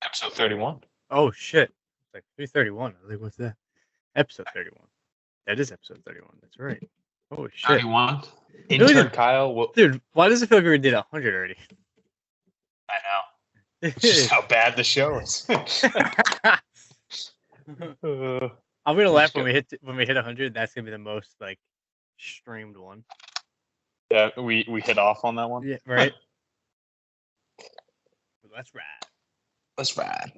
Episode 31. Oh, shit. It's like 331. I was like, what's that? Episode 31. That is episode 31. That's right. Holy shit. 31. Intern Kyle. Dude, why does it feel like we did 100 already? I know. It's just how bad the show is. I'm gonna laugh when we hit 100. That's gonna be the most like streamed one. Yeah, we hit off on that one. Yeah, right. Let's ride. Let's ride.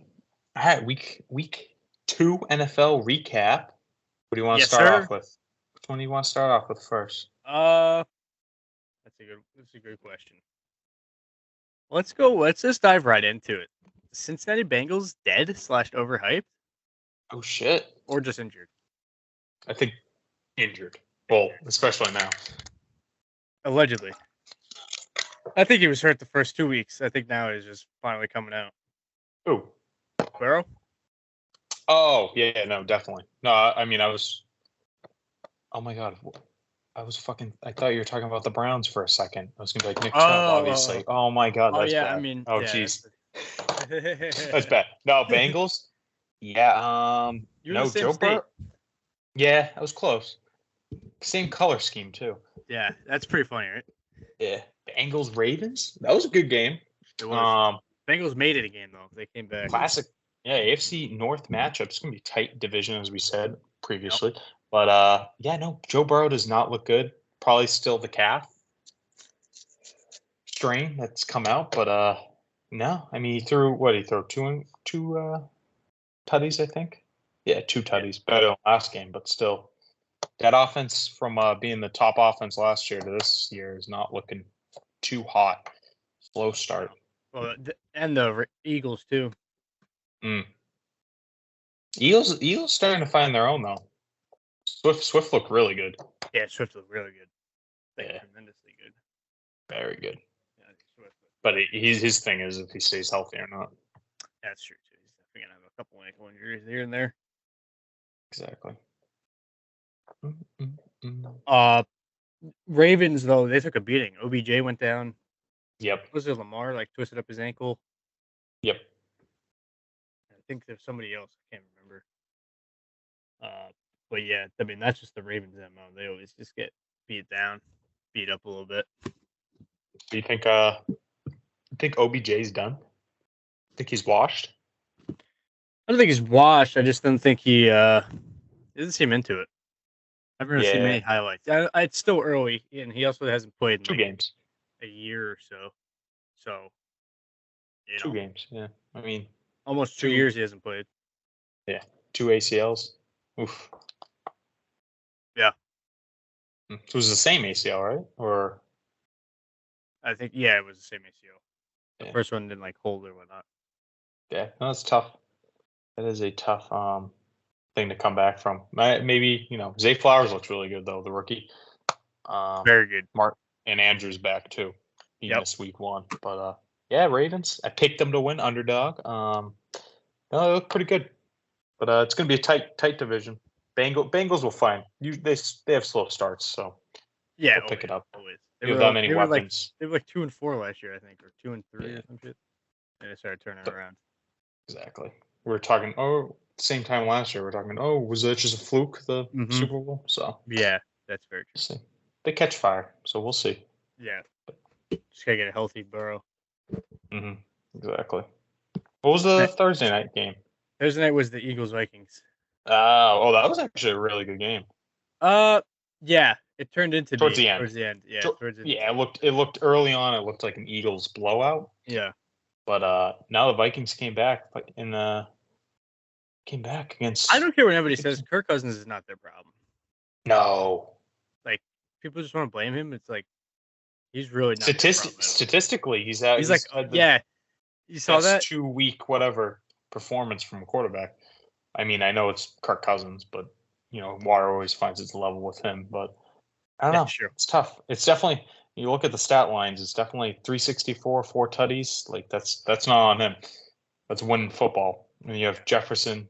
All right, week 2 NFL recap. What do you want to start off with? Which one do you want to start off with first? That's a good question. Let's go. Let's just dive right into it. Cincinnati Bengals dead / overhyped? Oh shit! Or just injured? I think injured. Well, especially now. Allegedly. I think he was hurt the first 2 weeks. I think now he's just finally coming out. Who? Burrow? Oh yeah, no, definitely. No, I mean I was. Oh my god. I thought you were talking about the Browns for a second. I was going to be like Nick Chubb, obviously. Oh, my God, that's bad. I mean... Oh, jeez. That's bad. No, Bengals? Yeah, no, Joe Burrow? Yeah, that was close. Same color scheme, too. Yeah, that's pretty funny, right? Yeah. Bengals, Ravens? That was a good game. It was. Bengals made it a game, though. They came back. Classic. Yeah, AFC North matchup. It's going to be a tight division, as we said previously. Yep. But, Joe Burrow does not look good. Probably still the calf strain that's come out. But, no. I mean, he threw two tutties, I think? Yeah, 2 tutties. Better than last game, but still. That offense from being the top offense last year to this year is not looking too hot. Slow start. Well, and the Eagles, too. Eagles starting to find their own, though. Swift looked really good. Yeah, Swift looked really good. Yeah. Tremendously good. Very good. Yeah, Swift. But his thing is if he stays healthy or not. That's true, too. He's definitely going to have a couple ankle injuries here and there. Exactly. Ravens, though, they took a beating. OBJ went down. Yep. Was it Lamar, twisted up his ankle? Yep. I think there's somebody else. I can't remember. But yeah, I mean, that's just the Ravens MO. They always just get beat up a little bit. Do you think OBJ's done? Think he's washed? I don't think he's washed. I just don't think he doesn't seem into it. I haven't really seen many highlights. It's still early, and he also hasn't played in 2 games. A year or so. So, 2 games, yeah. I mean, almost 2 years he hasn't played. Yeah, 2 ACLs. Oof. Yeah. So it was the same ACL, right? Or I think it was the same ACL. The first one didn't hold or whatnot. Yeah, no, that's tough. That is a tough thing to come back from. Maybe Zay Flowers looks really good though, the rookie. Very good. Mark and Andrew's back too. He missed week 1, but Ravens. I picked them to win, underdog. No, they look pretty good, but it's going to be a tight division. Bengals will find they have slow starts, so they'll pick it up. Always. They have that many weapons. They were 2-4 last year, I think, or 2-3 or some shit. And they started turning around. Exactly. We were talking. Same time last year. We're talking. Was that just a fluke? The Super Bowl. So yeah, that's very true. We'll see. They catch fire, so we'll see. Yeah, just gotta get a healthy Burrow. Exactly. What was the Thursday night game? Thursday night was the Eagles Vikings. Oh, that was actually a really good game. Yeah, it turned into towards the end. Towards the end, yeah. It looked early on. It looked like an Eagles blowout. Yeah. But now the Vikings came back against. I don't care what anybody says. Kirk Cousins is not their problem. No. People just want to blame him. It's he's really not. Statistically, he's out. He's you saw that 2 week whatever performance from a quarterback. I mean, I know it's Kirk Cousins, but water always finds its level with him. But I don't know. Sure. It's tough. It's definitely. You look at the stat lines. It's definitely 364, 4 tutties. That's not on him. That's winning football. And you have Jefferson.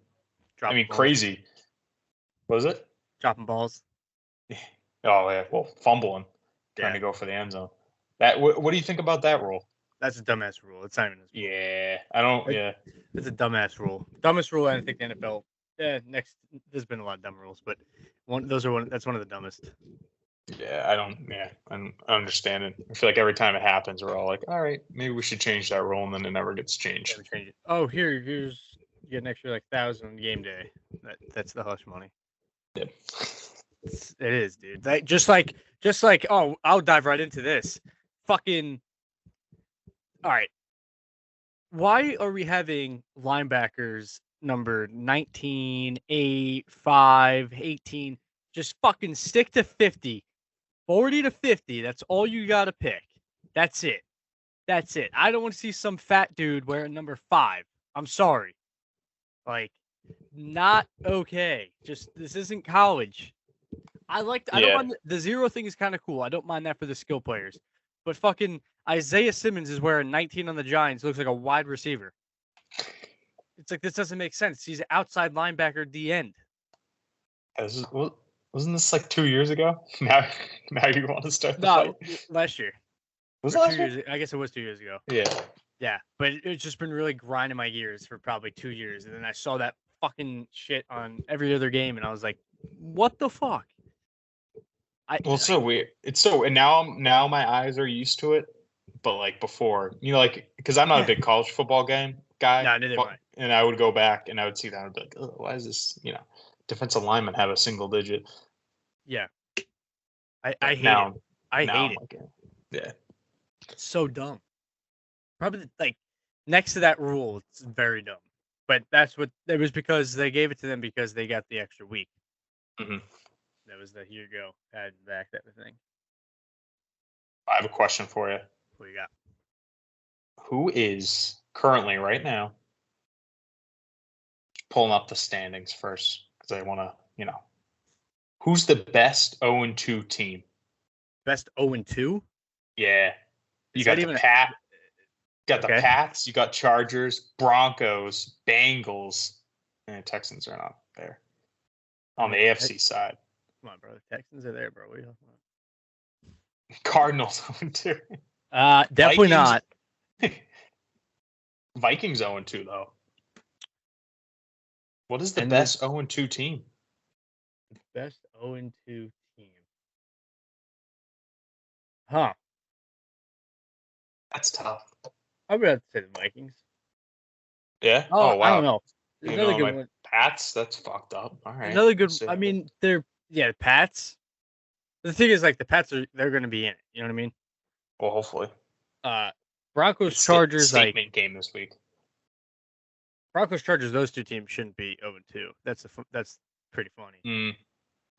Crazy. What was it? Dropping balls. Oh yeah. Well, fumbling, trying to go for the end zone. What do you think about that rule? That's a dumbass rule. It's not even. Yeah, I don't. It's a dumbass rule. Dumbest rule I think the NFL. Next, there's been a lot of dumb rules, but that's one of the dumbest. Yeah, I understand it. I feel like every time it happens, we're all like, all right, maybe we should change that rule, and then it never gets changed. Never change it. Oh, here's you get an extra like 1,000 on game day. That's the hush money. Yep. It is, dude. Just like oh, I'll dive right into this. Fucking. All right. Why are we having linebackers number 19, 8, 5, 18? Just fucking stick to 50. 40 to 50. That's all you got to pick. That's it. I don't want to see some fat dude wearing number 5. I'm sorry. Like, not okay. Just, this isn't college. I don't mind the 0 thing is kind of cool. I don't mind that for the skill players. But fucking Isaiah Simmons is wearing 19 on the Giants. Looks like a wide receiver. It's like, this doesn't make sense. He's an outside linebacker at the end. Wasn't this like 2 years ago? Now you want to start the fight? Last year. Was it last year? I guess it was 2 years ago. Yeah. Yeah, but it's just been really grinding my gears for probably 2 years. And then I saw that fucking shit on every other game, and I was like, what the fuck? It's so weird. And now my eyes are used to it. But like before, like, because I'm not a big college football guy. No, neither am I. And I would go back and I would see that and I'd be like, oh, why is this, defensive linemen have a single digit? Yeah. I hate it. I hate it. Like, yeah. It's so dumb. Probably like next to that rule, it's very dumb. But it was because they gave it to them because they got the extra week. Mm-hmm. That was the here you go, add back type of thing. I have a question for you. What you got? Who is currently right now pulling up the standings first? Because I want to, who's the best 0-2 team? Best 0-2? Yeah. You got the Pats, you got Chargers, Broncos, Bengals, and the Texans are not there. On the AFC side. Come on, bro. The Texans are there, bro. What are you talking about? Cardinals 0-2. Definitely not. Vikings 0-2 though. What is the best 0-2 team? Best 0-2 team. Huh. That's tough. I would have to say the Vikings. Yeah. Oh wow. I don't know. Another good one. Pats. That's fucked up. All right. Another good. I mean, the Pats. The thing is, like, the Pats they're going to be in it. You know what I mean? Well, hopefully. Broncos, Chargers, statement game this week. Broncos, Chargers, those two teams shouldn't be 0-2. That's pretty funny.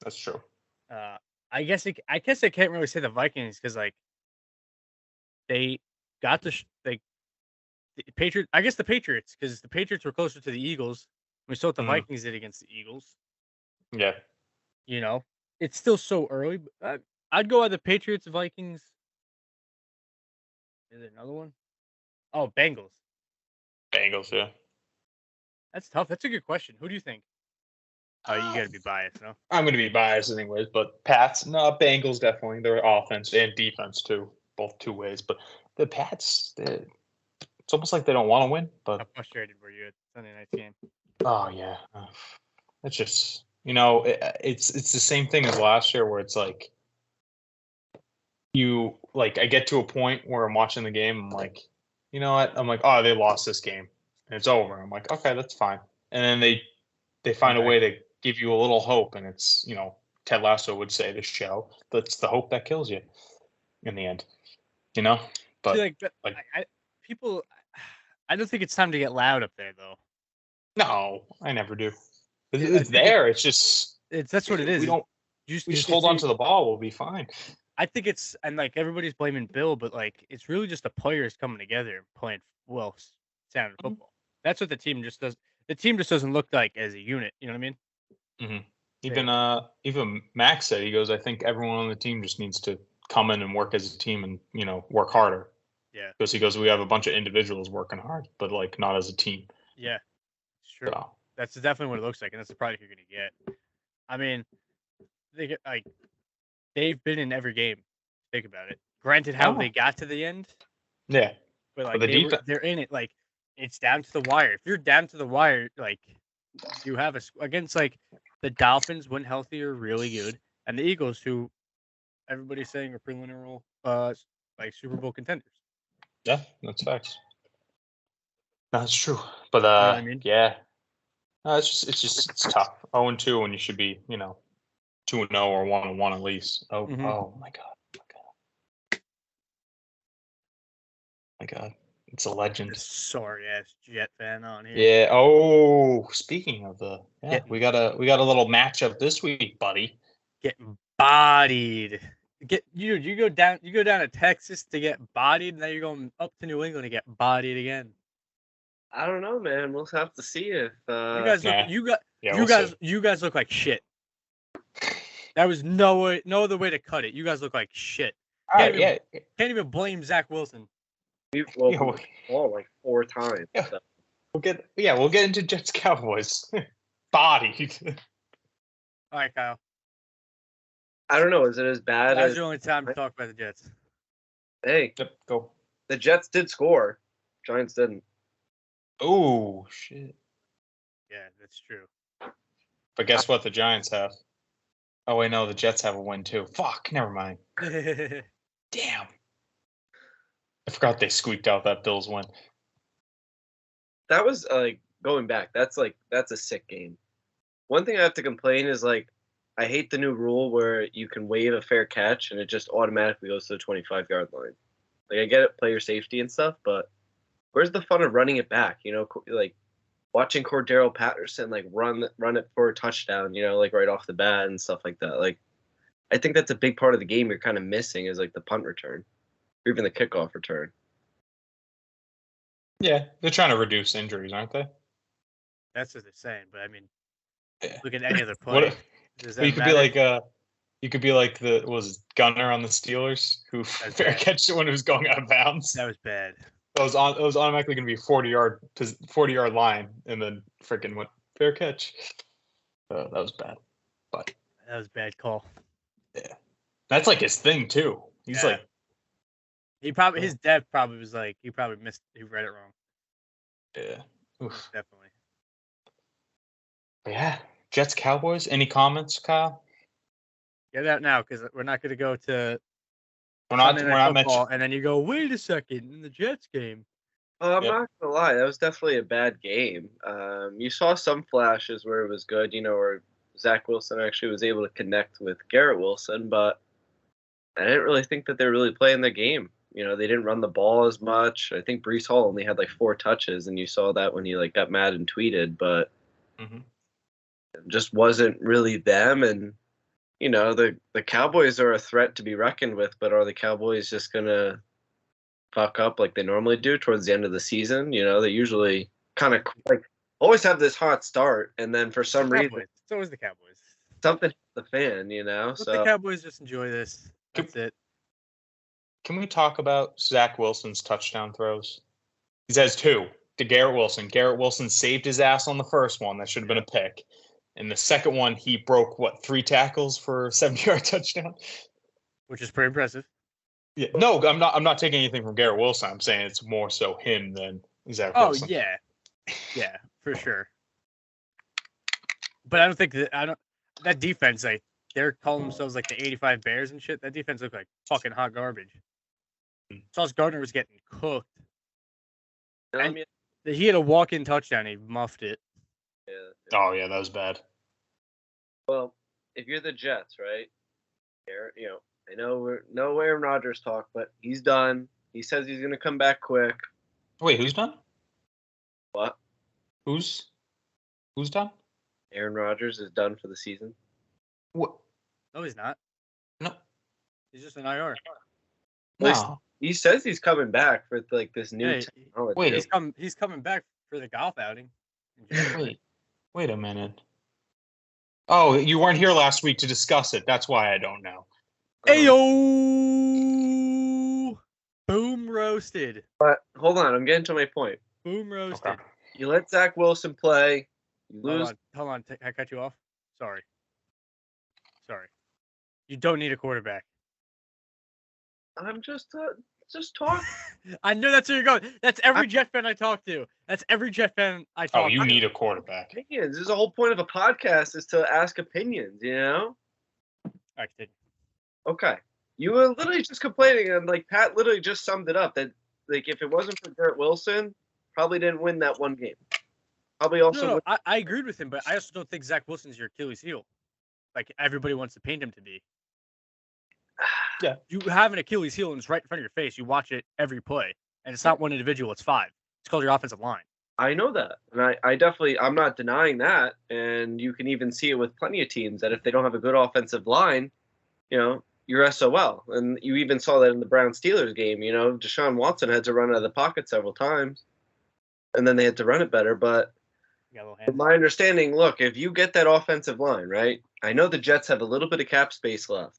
That's true. I guess I can't really say the Vikings because like they got the Patriots. I guess the Patriots because the Patriots were closer to the Eagles. We saw what the Vikings did against the Eagles. Yeah. It's still so early. But I'd go either Patriots, Vikings. Is there another one? Oh, Bengals. Bengals, yeah. That's tough. That's a good question. Who do you think? Oh, you got to be biased, no? I'm going to be biased anyways, but Pats, no, Bengals definitely. Their offense and defense too, both two ways. But the Pats, it's almost like they don't want to win. But how frustrated were you at Sunday night's game? Oh yeah, it's just it's the same thing as last year where it's like I get to a point where I'm watching the game, I'm like, you know what? I'm like, oh, they lost this game and it's over. I'm like, okay, that's fine. And then they find a way to give you a little hope, and it's Ted Lasso would say the show, that's the hope that kills you in the end. But people, I don't think it's time to get loud up there though. No, I never do. It's there. That's what it is. We just hold on to the ball. We'll be fine. I think and like everybody's blaming Bill, but like it's really just the players coming together and playing sound football. That's what the team just does. The team just doesn't look like as a unit. You know what I mean? Mm-hmm. Even Max said, he goes, I think everyone on the team just needs to come in and work as a team and work harder. Yeah. Because he goes, we have a bunch of individuals working hard, but like not as a team. Yeah. Sure. So. That's definitely what it looks like, and that's the product you're going to get. I mean, they've been in every game. Think about it. Granted, how they got to the end. Yeah. But like they're in it. Like it's down to the wire. If you're down to the wire, like you have against like the Dolphins when healthy are really good, and the Eagles, who everybody's saying are preliminary like Super Bowl contenders. Yeah, that's facts. That's true. But You know what I mean? yeah. No, it's tough. 0-2 when you should be, 2-0 or 1-1 at least. Oh, Mhm. oh my God. It's a legend. This sorry ass Jet fan on here. Yeah. Oh, speaking of Getting- we got a little matchup this week, buddy. Getting bodied. You go down to Texas to get bodied, and now you're going up to New England to get bodied again. I don't know, man. We'll have to see if You guys look see. you guys look like shit. That was no other way to cut it. You guys look like shit. All right, Can't even blame Zach Wilson. we've all like 4 times. Yeah. So. We'll get into Jets Cowboys. Bodied. All right, Kyle. I don't know. Is it as bad That's as the only time to talk about the Jets. Hey, Yep, go. the Jets did score. Giants didn't. Oh shit. Yeah, that's true. But guess what the Giants have? Oh wait, no, the Jets have a win too. Fuck, never mind. Damn. I forgot they squeaked out that Bills win. That was like going back. That's a sick game. One thing I have to complain is like I hate the new rule where you can waive a fair catch and it just automatically goes to the 25-yard line. Like I get it, player safety and stuff, but where's the fun of running it back? Like watching Cordero Patterson like run it for a touchdown, like right off the bat and stuff like that. Like I think that's a big part of the game you're kind of missing is like the punt return or even the kickoff return. Yeah, they're trying to reduce injuries, aren't they? That's what they're saying, but I mean, Yeah. look at any other play. You could be like the Gunner on the Steelers who That's fair bad. catched it when it was going out of bounds. That was bad. It was automatically going to be 40-yard line, and then freaking went fair catch. That was bad. But That was a bad call. yeah, that's like his thing too. He's like his dad probably was like he read it wrong. yeah, oof. Definitely. But yeah. Jets Cowboys. Any comments, Kyle? Get out now because we're not going to go to. We're not football, mentioning. and then you go, wait a second, in the Jets game. I'm not gonna lie, that was definitely a bad game. You saw some flashes where it was good, where Zach Wilson actually was able to connect with Garrett Wilson, but I didn't really think that they were really playing their game. They didn't run the ball as much. I think Breece Hall only had like 4 touches, and you saw that when he like got mad and tweeted, but it just wasn't really them. And the Cowboys are a threat to be reckoned with, but are the Cowboys just gonna fuck up like they normally do towards the end of the season? They usually kind of like always have this hot start, and then for some reason, it's always the Cowboys. Something hits the fan, Let So the Cowboys just enjoy this. That's it. Can we talk about Zach Wilson's touchdown throws? He has 2 to Garrett Wilson. Garrett Wilson saved his ass on the first one. That should have been a pick. And the second one, he broke 3 tackles for a 70-yard touchdown, which is pretty impressive. Yeah, no, I'm not taking anything from Garrett Wilson. I'm saying it's more so him than Zach Wilson. Oh yeah, for sure. But I don't think that defense, like they're calling themselves like the 85 Bears and shit. That defense looked like fucking hot garbage. Sauce Gardner was getting cooked. And he had a walk-in touchdown. He muffed it. Yeah. Oh yeah, that was bad. Well, if you're the Jets, right? I know we're no Aaron Rodgers talk, but he's done. He says he's gonna come back quick. Wait, who's done? What? Who's done? Aaron Rodgers is done for the season. What? No, he's not. No. He's just an IR. No. He says he's coming back for like this new technology. Wait, he's coming back for the golf outing. Wait a minute. Oh, you weren't here last week to discuss it. That's why I don't know. Ayo! Boom roasted. But hold on, I'm getting to my point. Boom roasted. Okay. You let Zach Wilson play. You lose. Hold on. I cut you off. Sorry. You don't need a quarterback. I'm just Just talk. I know that's where you're going. That's every Jet fan I talk to. That's every Jet fan I talk to. Oh, you need a quarterback. Opinions. This is the whole point of a podcast is to ask opinions, you know? I continue. Okay. You were literally just complaining, and like Pat literally just summed it up that like if it wasn't for Garrett Wilson, probably didn't win that one game. Probably also. No, I agreed with him, but I also don't think Zach Wilson's your Achilles heel, like everybody wants to paint him to be. Yeah, you have an Achilles heel and it's right in front of your face. You watch it every play, and it's not one individual; it's 5. It's called your offensive line. I know that, and I definitely I'm not denying that, and you can even see it with plenty of teams that if they don't have a good offensive line, you know, you're SOL. And you even saw that in the Browns-Steelers game. You know, Deshaun Watson had to run out of the pocket several times, and then they had to run it better. But from my understanding, look, if you get that offensive line, right, I know the Jets have a little bit of cap space left.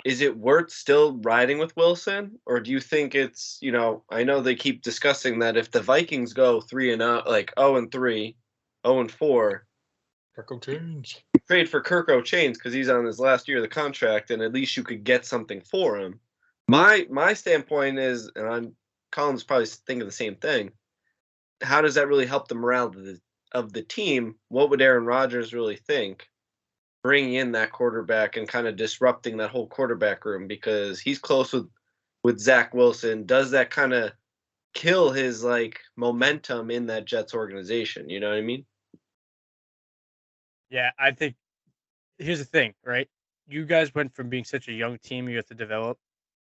Is it worth still riding with Wilson? Or do you think it's, you know, I know they keep discussing that if the Vikings go 3-0, like 0-3, 0-4, Kirk Chains. trade for Kirk Chains because he's on his last year of the contract, and at least you could get something for him. My standpoint is, and Colin's probably thinking the same thing. How does that really help the morale of the team? What would Aaron Rodgers really think? Bringing in that quarterback and kind of disrupting that whole quarterback room because he's close with Zach Wilson. Does that kind of kill his like momentum in that Jets organization? You know what I mean? Yeah, I think here's the thing, right? You guys went from being such a young team you have to develop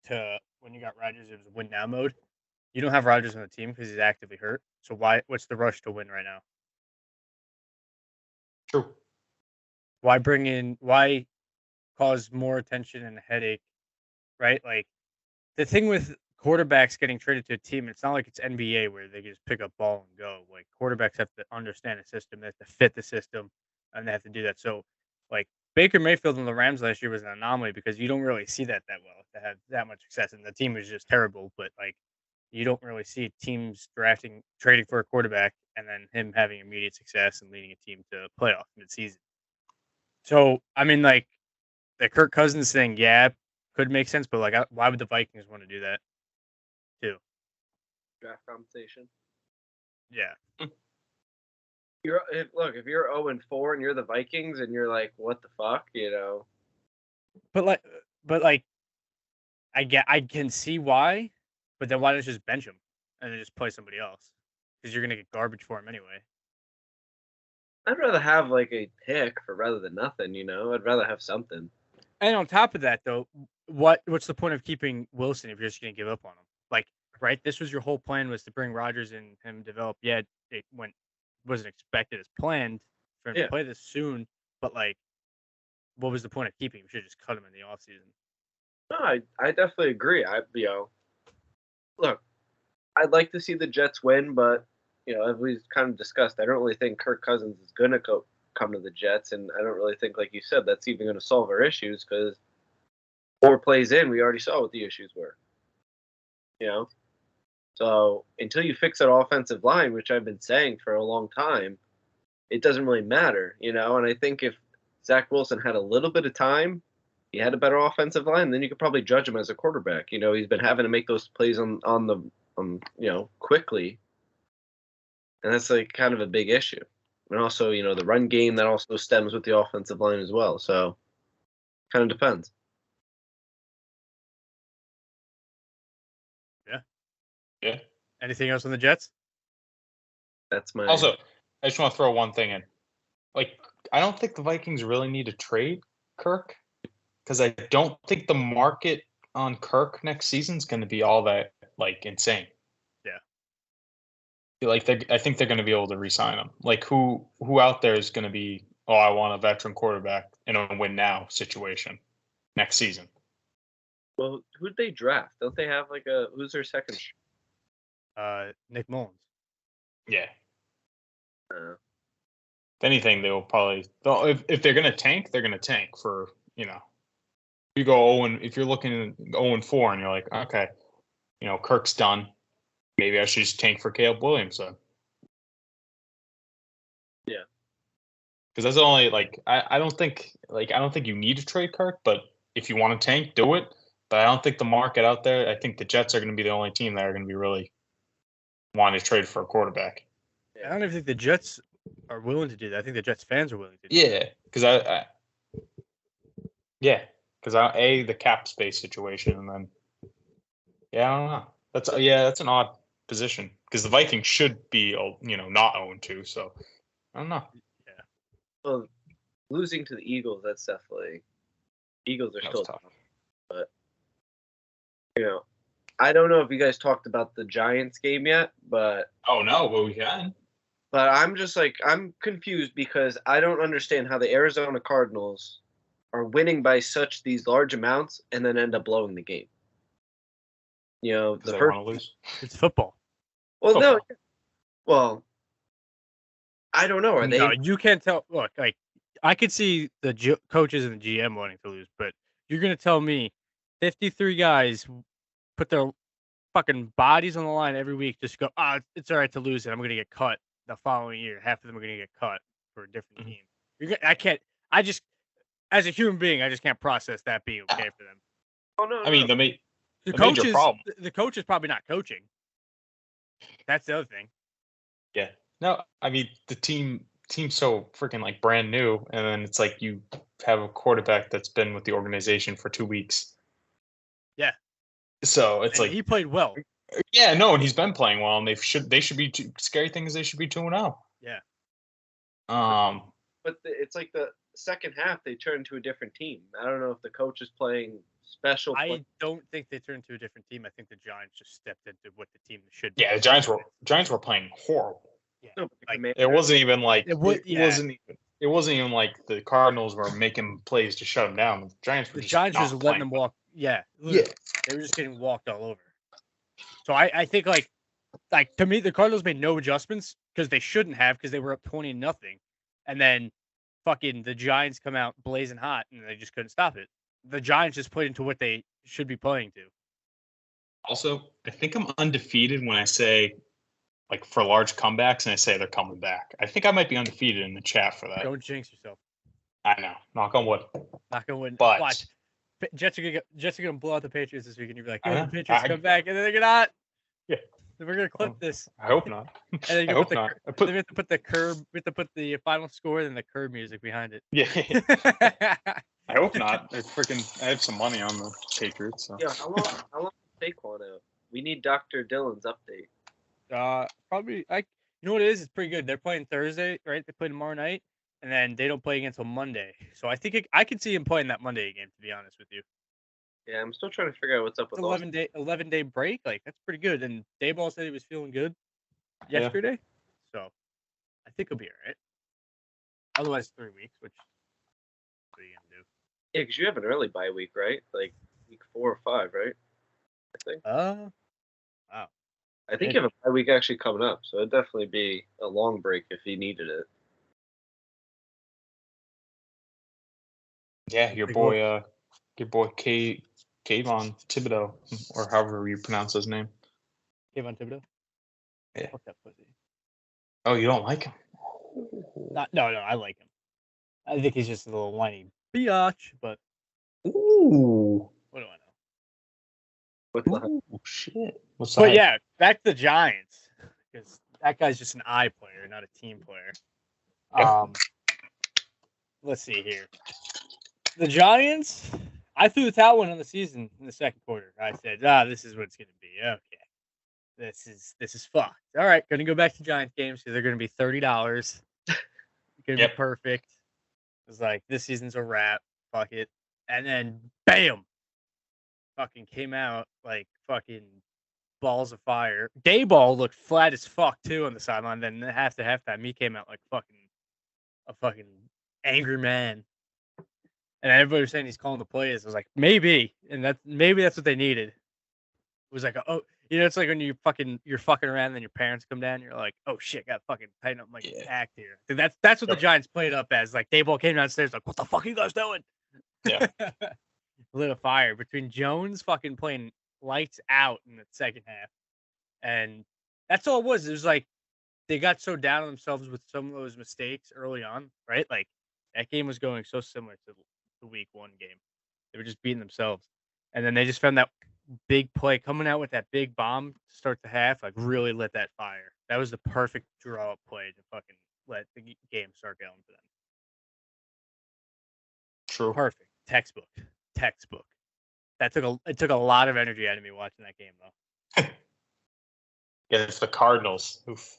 to when you got Rodgers, it was win now mode. You don't have Rodgers on the team because he's actively hurt. So what's the rush to win right now? True. Why cause more attention and a headache, right? Like the thing with quarterbacks getting traded to a team, it's not like it's NBA where they can just pick up ball and go. Like quarterbacks have to understand the system, they have to fit the system, and they have to do that. So like Baker Mayfield and the Rams last year was an anomaly because you don't really see that well to have that much success, and the team was just terrible. But like you don't really see teams trading for a quarterback and then him having immediate success and leading a team to playoff midseason. So, I mean, like, the Kirk Cousins thing, yeah, could make sense, but, like, why would the Vikings want to do that, too? Draft compensation. Yeah. If you're 0-4 and you're the Vikings and you're like, what the fuck, you know? But I can see why, but then why don't you just bench him and then just play somebody else? Because you're going to get garbage for him anyway. I'd rather have like a pick rather than nothing, you know. I'd rather have something. And on top of that, though, what's the point of keeping Wilson if you're just going to give up on him? Like, right? This was your whole plan was to bring Rodgers and him develop. Yeah, it wasn't expected as planned for him to play this soon, but like, what was the point of keeping him? You should just cut him in the offseason. No, I definitely agree. Look, I'd like to see the Jets win, but you know, as we've kind of discussed, I don't really think Kirk Cousins is going to come to the Jets, and I don't really think, like you said, that's even going to solve our issues because 4 plays in, we already saw what the issues were. You know? So until you fix that offensive line, which I've been saying for a long time, it doesn't really matter, you know? And I think if Zach Wilson had a little bit of time, he had a better offensive line, then you could probably judge him as a quarterback. You know, he's been having to make those plays on quickly. And that's like kind of a big issue. And also, you know, the run game that also stems with the offensive line as well. So kind of depends. Yeah. Anything else on the Jets? That's my. Also, I just want to throw one thing in. Like, I don't think the Vikings really need to trade Kirk because I don't think the market on Kirk next season is going to be all that like insane. Like I think they're going to be able to re-sign him. Like who out there is going to be? Oh, I want a veteran quarterback in a win now situation next season. Well, who'd they draft? Don't they have like who's their second? Nick Mullins. Yeah. If anything, they'll probably if they're going to tank, they're going to tank for You go if you're looking 0-4 and you're like, okay, Kirk's done. Maybe I should just tank for Caleb Williams then. Yeah. Because that's only I don't think you need to trade Kirk, but if you want to tank, do it. But I don't think the market out there. I think the Jets are going to be the only team that are going to be really wanting to trade for a quarterback. I don't even think the Jets are willing to do that. I think the Jets fans are willing to do Yeah, because the cap space situation, and then I don't know. That's an odd position because the Vikings should be not 0-2. So I don't know. Yeah. Well, losing to the Eagles, that's definitely Eagles are still tough. But I don't know if you guys talked about the Giants game yet, but we can. But I'm confused because I don't understand how the Arizona Cardinals are winning by these large amounts and then end up blowing the game. Want to lose. It's football. Well, Football. no. Well, I don't know. Are they? No, you can't tell. Look, like I could see the coaches and the GM wanting to lose, but you're gonna tell me 53 guys put their fucking bodies on the line every week, just go, it's all right to lose it. I'm gonna get cut the following year. Half of them are gonna get cut for a different team. I can't. I just, as a human being, I just can't process that being okay for them. Oh no. I mean, the coaches. The coach is probably not coaching. That's the other thing. Yeah. No, I mean the team's so freaking like brand new, and then it's like you have a quarterback that's been with the organization for 2 weeks. Yeah. So it's like he played well. Yeah, no, and he's been playing well, and they should be scary thing is they should be 2-0. Yeah. But it's like the second half they turn into a different team. I don't know if the coach is playing special. I don't think they turned to a different team. I think the Giants just stepped into what the team should be. Yeah, the Giants were playing horrible. Yeah. No, it wasn't even like it wasn't even like the Cardinals were making plays to shut them down. The Giants were just letting them walk. Yeah. They were just getting walked all over. So I think like to me the Cardinals made no adjustments because they shouldn't have because they were up 20-0, and then fucking the Giants come out blazing hot and they just couldn't stop it. The Giants just played into what they should be playing to. Also, I think I'm undefeated when I say like for large comebacks and I say they're coming back. I think I might be undefeated in the chat for that. Don't jinx yourself. I know. Knock on wood. Knock on wood. But watch. Jets are gonna blow out the Patriots this week, and you're like, "Oh, the I Patriots come back," and then they're not. Yeah. We're gonna clip this. I hope not. And then I hope not. We have to put the curb. We have to put the final score and the curb music behind it. Yeah. I hope not. I have some money on the Patriots. So. Yeah. How long is Saquon out? We need Dr. Dillon's update. Probably. You know what it is? It's pretty good. They're playing Thursday, right? They play tomorrow night, and then they don't play again until Monday. So I think I could see him playing that Monday game. To be honest with you. Yeah, I'm still trying to figure out what's up with 11-day break. Like that's pretty good. And Dayball said he was feeling good yesterday, so I think he'll be all right. Otherwise, 3 weeks, which what are you gonna do? Yeah, because you have an early bye week, right? Like week 4 or 5, right? I think. Wow. I think you have a bye week actually coming up, so it'd definitely be a long break if he needed it. Yeah, your boy Kayvon Thibodeau, or however you pronounce his name. Kayvon Thibodeau? Yeah. Fuck that pussy. Oh, you don't like him? No, I like him. I think he's just a little whiny biatch, but ooh, what do I know? Ooh, shit. What's but yeah, back to the Giants because that guy's just an eye player, not a team player. Let's see here. The Giants, I threw the towel in on the season in the second quarter. I said, this is what it's going to be. Okay. This is fucked. All right, going to go back to Giants games because they're going to be $30. Going to be perfect. It was like, this season's a wrap. Fuck it. And then, bam! Fucking came out like fucking balls of fire. Dayball looked flat as fuck, too, on the sideline. Then halftime, he came out like a fucking angry man. And everybody was saying he's calling the plays. I was like, maybe. And maybe that's what they needed. It was like, it's like when you're fucking around and then your parents come down and you're like, oh shit, gotta fucking tighten up my act here. So that's what the Giants played up as. Like Dayball came downstairs like, what the fuck are you guys doing? Yeah. Lit a fire between Jones fucking playing lights out in the second half. And that's all it was. It was like they got so down on themselves with some of those mistakes early on, right? Like that game was going so similar to the week 1 game. They were just beating themselves. And then they just found that big play coming out with that big bomb to start the half, like really lit that fire. That was the perfect draw up play to fucking let the game start going for them. True. Perfect. Textbook. It took a lot of energy out of me watching that game though. Yeah, it's the Cardinals. Oof.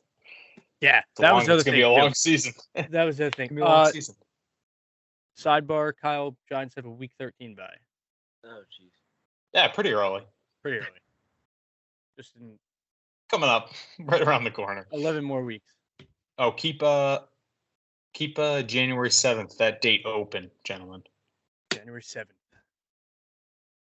Yeah, that was the other thing. thing. It's gonna be a long season. That was the other thing. It's gonna be a long season. Sidebar: Kyle, Giants have a Week 13 bye. Oh, jeez. Yeah, pretty early. Pretty early. Just in Coming up, right around the corner. 11 more weeks. Oh, keep January 7th, that date open, gentlemen. January 7th.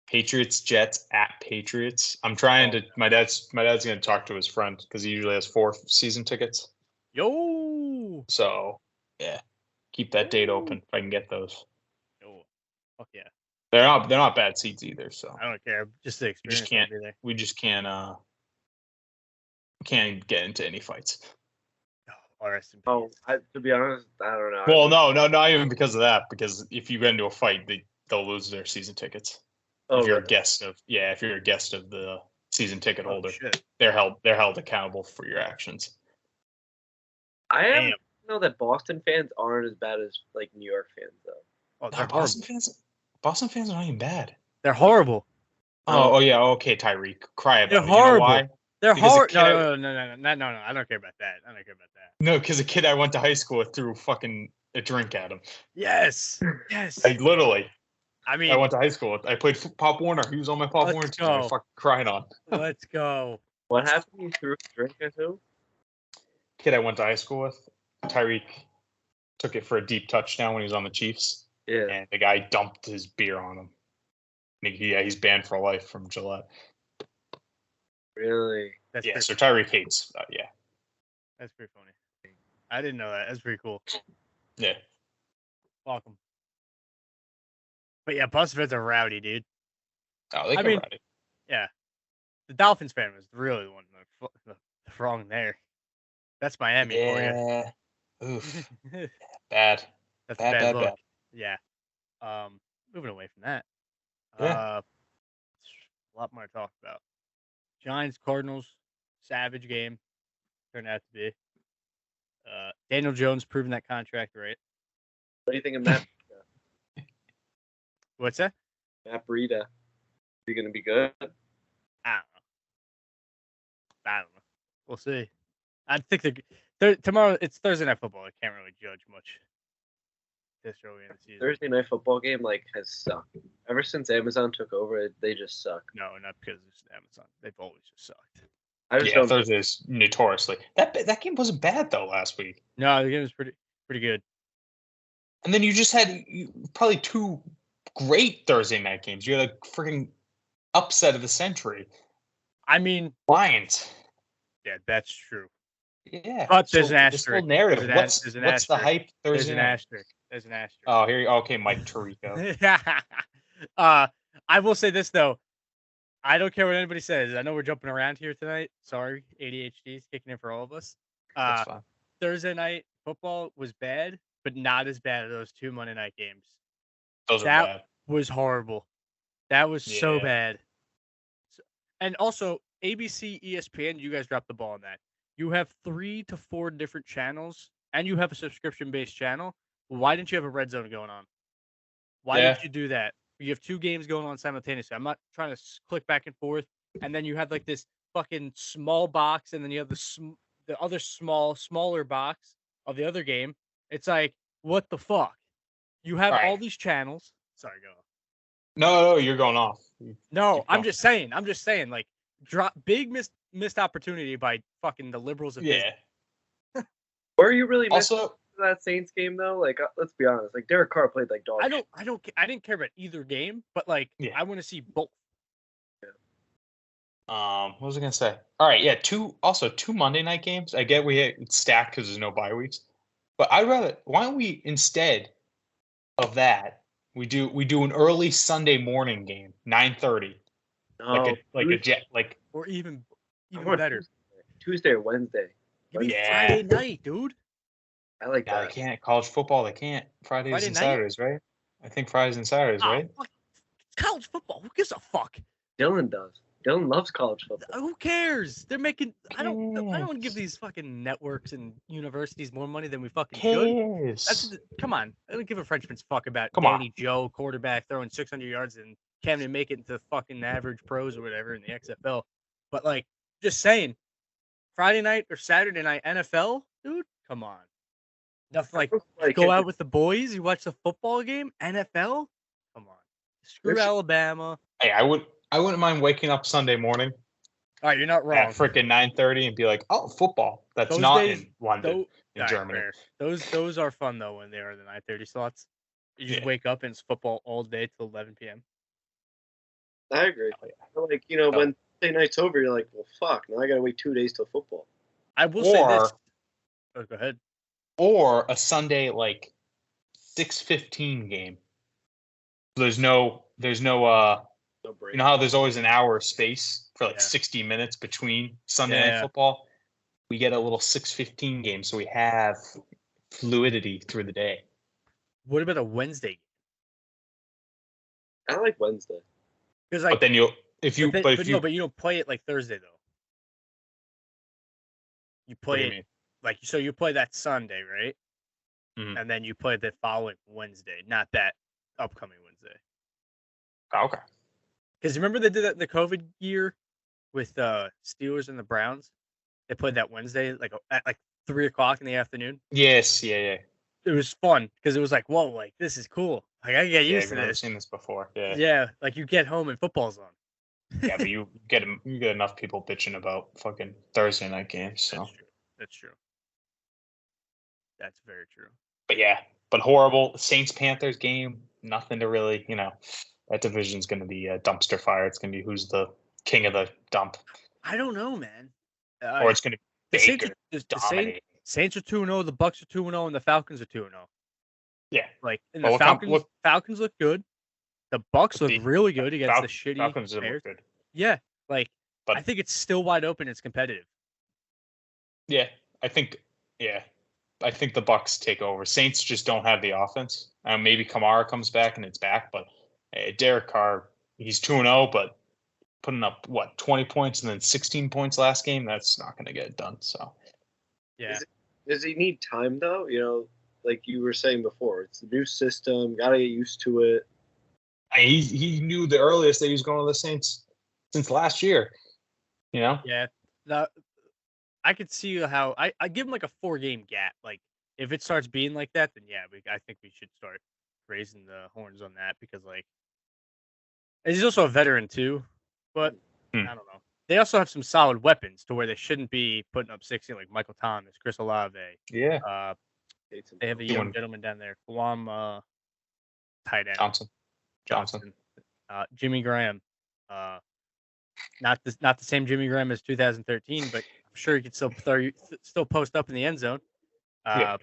Patriots, Jets at Patriots. I'm trying to. My dad's gonna talk to his friend because he usually has 4 season tickets. Yo. So yeah, keep that date open if I can get those. Yo. Fuck yeah. They're not bad seats either. So I don't care. Just the experience. We just can't get into any fights. Oh, to be honest, I don't know. Well, no, not even because of that. Because if you get into a fight, they'll lose their season tickets. If you're a guest of the season ticket holder, they're held accountable for your actions. I know that Boston fans aren't as bad as like New York fans though. Oh, they're Boston fans are not even bad. They're horrible. Oh yeah, okay, Tyreek, cry about it. They're horrible. You know why? They're horrible. No. I don't care about that. No, because a kid I went to high school with threw fucking a drink at him. Yes. Literally. I mean, I went to high school with. I played Pop Warner. He was on my Pop Warner team. I was fucking crying on. Let's go. What happened? You threw a drink at who? Kid I went to high school with, Tyreek, took it for a deep touchdown when he was on the Chiefs. Yeah. And the guy dumped his beer on him. He's banned for life from Gillette. Really? So Tyreek hates. Yeah. That's pretty funny. I didn't know that. That's pretty cool. Yeah. Welcome. But yeah, Boston fans are rowdy, dude. Oh, they get rowdy. Yeah. The Dolphins fan was really the one wrong there. That's Miami for you. Yeah. Oof. Bad. That's bad look. Yeah. Moving away from that. Yeah. A lot more to talk about. Giants, Cardinals, savage game. Turned out to be. Daniel Jones proving that contract right. What do you think of Matt? What's that? Matt Breida. Is he going to be good? I don't know. We'll see. I think tomorrow it's Thursday Night Football. I can't really judge much this early in the season. Thursday Night Football game has sucked. Ever since Amazon took over, they just suck. No, not because it's Amazon. They've always just sucked. Thursdays notoriously. That game wasn't bad though last week. No, the game was pretty good. And then you just had probably 2 great Thursday night games. You had a freaking upset of the century. I mean, Lions. Yeah, that's true. Yeah, but there's an asterisk. This whole narrative. What's the hype Thursday night? There's an asterisk. Oh, here. Okay, Mike Tirico. I will say this though. I don't care what anybody says. I know we're jumping around here tonight. Sorry, ADHD is kicking in for all of us. That's fine. Thursday night football was bad, but not as bad as those 2 Monday night games. Those are bad. That was horrible. That was so bad. And also, ABC, ESPN, you guys dropped the ball on that. You have 3 to 4 different channels, and you have a subscription-based channel. Why didn't you have a red zone going on? Why didn't you do that? You have 2 games going on simultaneously. I'm not trying to click back and forth. And then you have like this fucking small box, and then you have the other smaller box of the other game. It's like, what the fuck? You have all these channels. Sorry, go on. No, you're going off. No, I'm just saying, like, big missed opportunity by fucking the liberals of Disney. Were you really also that Saints game though? Like, let's be honest. Like, Derek Carr played like dog. I didn't care about either game, but like, I want to see both. What was I gonna say? All right, yeah, 2 Monday night games. I get it's stacked because there's no bye weeks, but why don't we, instead of that, we do an early Sunday morning game, 9:30, or even better, Tuesday or Wednesday. Friday night, dude. I like that. They can't college football. They can't Fridays and Saturdays, right? I think Fridays and Saturdays, right? It's college football. Who gives a fuck? Dylan does. Dylan loves college football. Who cares? They're making. I don't give these fucking networks and universities more money than we fucking should. Come on. I don't give a Frenchman's fuck about Danny Joe, quarterback, throwing 600 yards and can't even make it into fucking average pros or whatever in the XFL. But, like, just saying, Friday night or Saturday night NFL, dude, come on. Nothing like go out with the boys, you watch the football game, NFL? Come on. Screw Alabama. Hey, I wouldn't mind waking up Sunday morning. All right, you're not wrong. At freaking 9:30 and be like, oh, football. That's those not days, in London, in Germany. Those are fun, though, when they are the 9:30 slots. You just wake up and it's football all day till 11 p.m. I agree. Like, when Sunday night's over, you're like, well, fuck. Now I got to wait 2 days till football. I will say this. Oh, go ahead. Or a Sunday, 6:15 game. There's no break. You know how there's always an hour of space for 60 minutes between Sunday night football? We get a little 6:15 game, so we have fluidity through the day. What about a Wednesday? I like Wednesday. But then you don't play it like Thursday though. You play it so you play that Sunday, right? Mm-hmm. And then you play the following Wednesday, not that upcoming Wednesday. Okay. Because remember they did that the COVID year with Steelers and the Browns? They played that Wednesday at 3:00 in the afternoon. Yes, yeah. It was fun because it was like, whoa, like this is cool. Like I get used to this. I've never seen this before. Yeah. Yeah, like you get home and football's on. Yeah, but you get enough people bitching about fucking Thursday night games. So That's true. That's very true. But horrible Saints-Panthers game. Nothing to really, that division's going to be a dumpster fire. It's going to be who's the king of the dump. I don't know, man. Or it's going to be Baker dominating. Saints are 2-0, the Bucks are 2-0, and the Falcons are 2-0. Yeah. And the Falcons look good. The Bucks look really good against the shitty Falcons Bears. Look good. Yeah. But I think it's still wide open. It's competitive. Yeah. I think the Bucks take over. Saints just don't have the offense. Maybe Kamara comes back and it's back, but Derek Carr, he's 2-0, but putting up 20 points and then 16 points last game, that's not going to get it done. So, yeah. Does he need time though? Like you were saying before, it's the new system. Got to get used to it. He knew the earliest that he was going to the Saints since last year. Yeah. I could see how I give him like a 4-game gap. Like if it starts being like that, then I think we should start raising the horns on that because he's also a veteran too. But I don't know. They also have some solid weapons to where they shouldn't be putting up 60 like Michael Thomas, Chris Olave. Yeah. They have a young gentleman down there, Guam, tight end Johnson. Jimmy Graham. Not the same Jimmy Graham as 2013, but I'm sure he could still post up in the end zone. I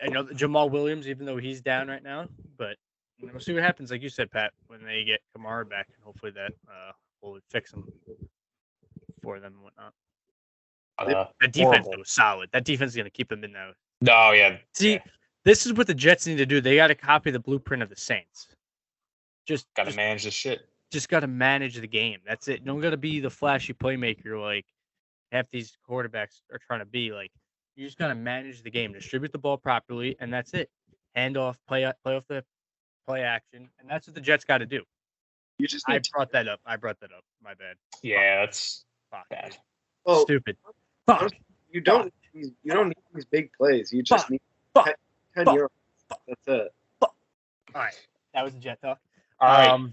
know Jamal Williams, even though he's down right now, but we'll see what happens. Like you said, Pat, when they get Kamara back, and hopefully that will fix them for them and whatnot. That defense was solid. That defense is going to keep them in there. Oh, yeah. See, this is what the Jets need to do. They got to copy the blueprint of the Saints. Just got to manage the shit. Just got to manage the game. That's it. Don't got to be the flashy playmaker like half these quarterbacks are trying to be. Like you just got to manage the game, distribute the ball properly, and that's it. Hand off, play off the play action, and that's what the Jets got to do. I brought that up. My bad. Yeah, that's bad. Well, stupid. Fuck. You don't need these big plays. You just need 10 yards. That's it. All right. That was the Jet talk. All right.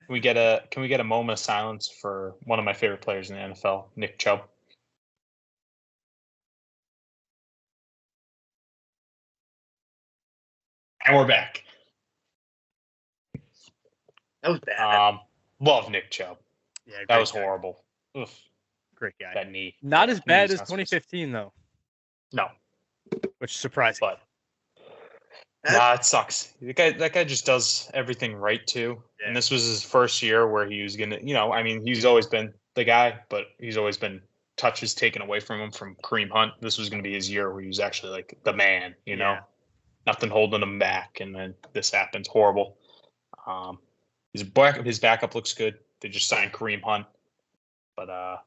Can we get a moment of silence for one of my favorite players in the NFL, Nick Chubb? And we're back. That was bad. Love Nick Chubb. Yeah, that was horrible. Oof. Great guy. That knee. Not as bad as 2015 though. No. Which is surprising. But it sucks. That guy just does everything right too. Yeah. And this was his first year where he was gonna, he's always been the guy, but he's always been touches taken away from him from Kareem Hunt. This was gonna be his year where he was actually like the man, Nothing holding him back, and then this happens. Horrible. His backup looks good. They just signed Kareem Hunt, but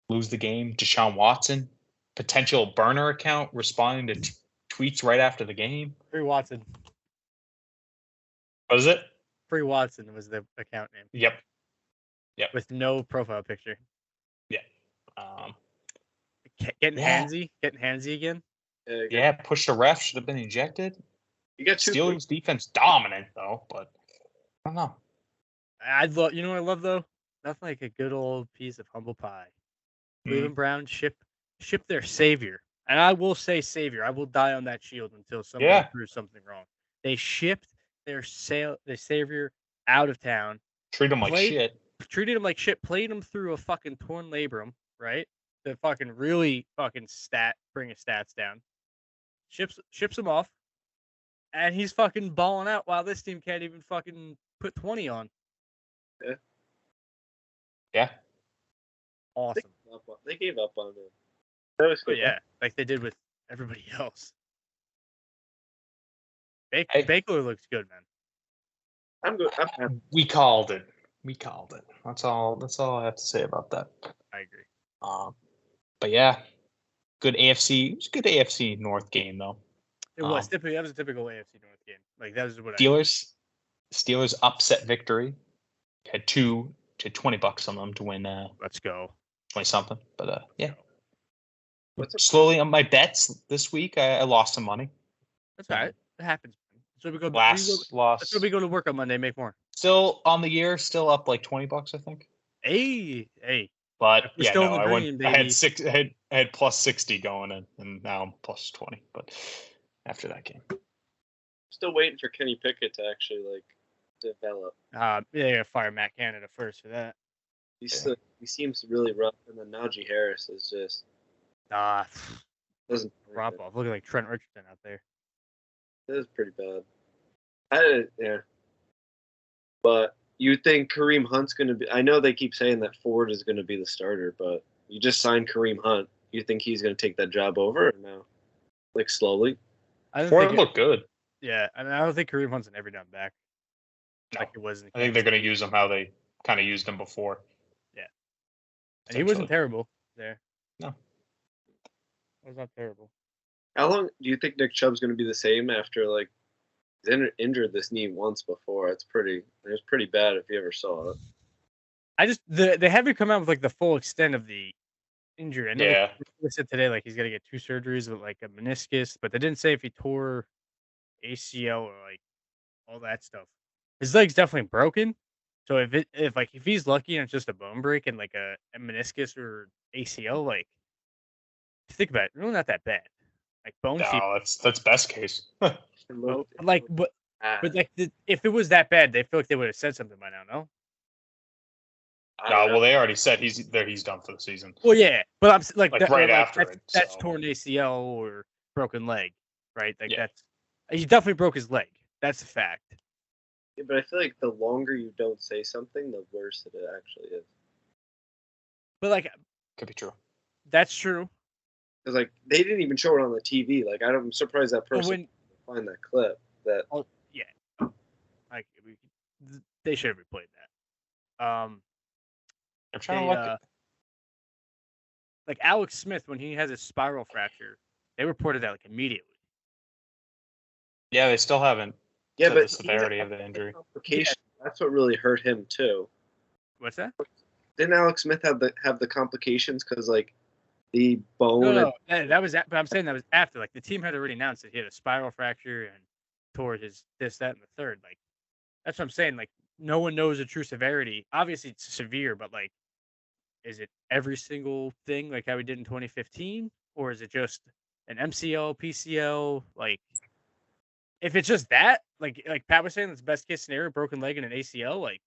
lose the game. Deshaun Watson, potential burner account, responding to tweets right after the game. Free Watson. What is it? Free Watson was the account name. Yep. With no profile picture. Yeah. Getting handsy again. Yeah, push the ref, should have been ejected. You got two Steelers defense dominant though, but I don't know. You know what I love though? Nothing like a good old piece of humble pie. Cleveland Browns ship their savior. And I will say savior. I will die on that shield until somebody proves something wrong. They shipped their savior out of town. Treat him like shit. Treated him like shit. Played him through a fucking torn labrum, right? To fucking really fucking bring his stats down. Ships him off. And he's fucking balling out while this team can't even fucking put 20 on. Yeah. Awesome. They gave up on it. That was good. Yeah, like they did with everybody else. Baker looks good, man. I'm good. I'm happy. We called it. That's all I have to say about that. I agree. But yeah, good AFC. It was a good AFC North game though. It was typically that was a typical AFC North game. Like that was what Steelers upset victory. Had $2 to $20 on them to win. Let's go 20 something. But yeah. Slowly on my bets this week, I lost some money. That's all right. It happens. So we go. Loss. That's when we go to work on Monday. Make more. Still on the year. Still up like $20, I think. Hey. But We're yeah, still no, in the green, baby. I had plus 60 going in, and now I'm plus 20. But after that game, Still waiting for Kenny Pickett to actually like develop. They gotta fire Matt Canada first for that. He seems really rough, and then Najee Harris is just doesn't drop off. Looking like Trent Richardson out there. It is pretty bad. But you think Kareem Hunt's going to be? I know they keep saying that Ford is going to be the starter, but you just signed Kareem Hunt. You think he's going to take that job over or no? Like slowly? Ford looked good. Yeah, I mean, I don't think Kareem Hunt's an every down back. No. Like it was. I think they're going to use him how they kind of used him before. Yeah, and he wasn't terrible there. No, it was not terrible. How long do you think Nick Chubb's going to be the same after like he's injured this knee once before? It was pretty bad if you ever saw it. They haven't come out with like the full extent of the injury. I know they said today like he's got to get 2 surgeries with like a meniscus, but they didn't say if he tore ACL or like all that stuff. His leg's definitely broken. So if he's lucky and it's just a bone break and like a meniscus or ACL, like think about it, really not that bad. Like bone. No, that's best case. Like, but like if it was that bad, they feel like they would have said something by now. No. No, well, they already said he's done for the season. Well, yeah, but I'm like right after that's torn ACL or broken leg, right? Like he definitely broke his leg. That's a fact. Yeah, but I feel like the longer you don't say something, the worse it actually is. But like, could be true. That's true. Because like they didn't even show it on the TV. Like I'm surprised that person find that clip. That like they should have replayed that. I'm trying to look. Like Alex Smith, when he has a spiral fracture, they reported that like immediately. Yeah, they still haven't. Yeah, but the severity of the injury. Complication. Yeah. That's what really hurt him too. What's that? Didn't Alex Smith have the complications because like the bone? No, that was. But I'm saying that was after. Like the team had already announced that he had a spiral fracture and tore his this, that, and the third. Like that's what I'm saying. Like no one knows the true severity. Obviously, it's severe, but like, is it every single thing like how we did in 2015, or is it just an MCL, PCL? Like, if it's just that, like Pat was saying, that's best case scenario, broken leg and an ACL. Like,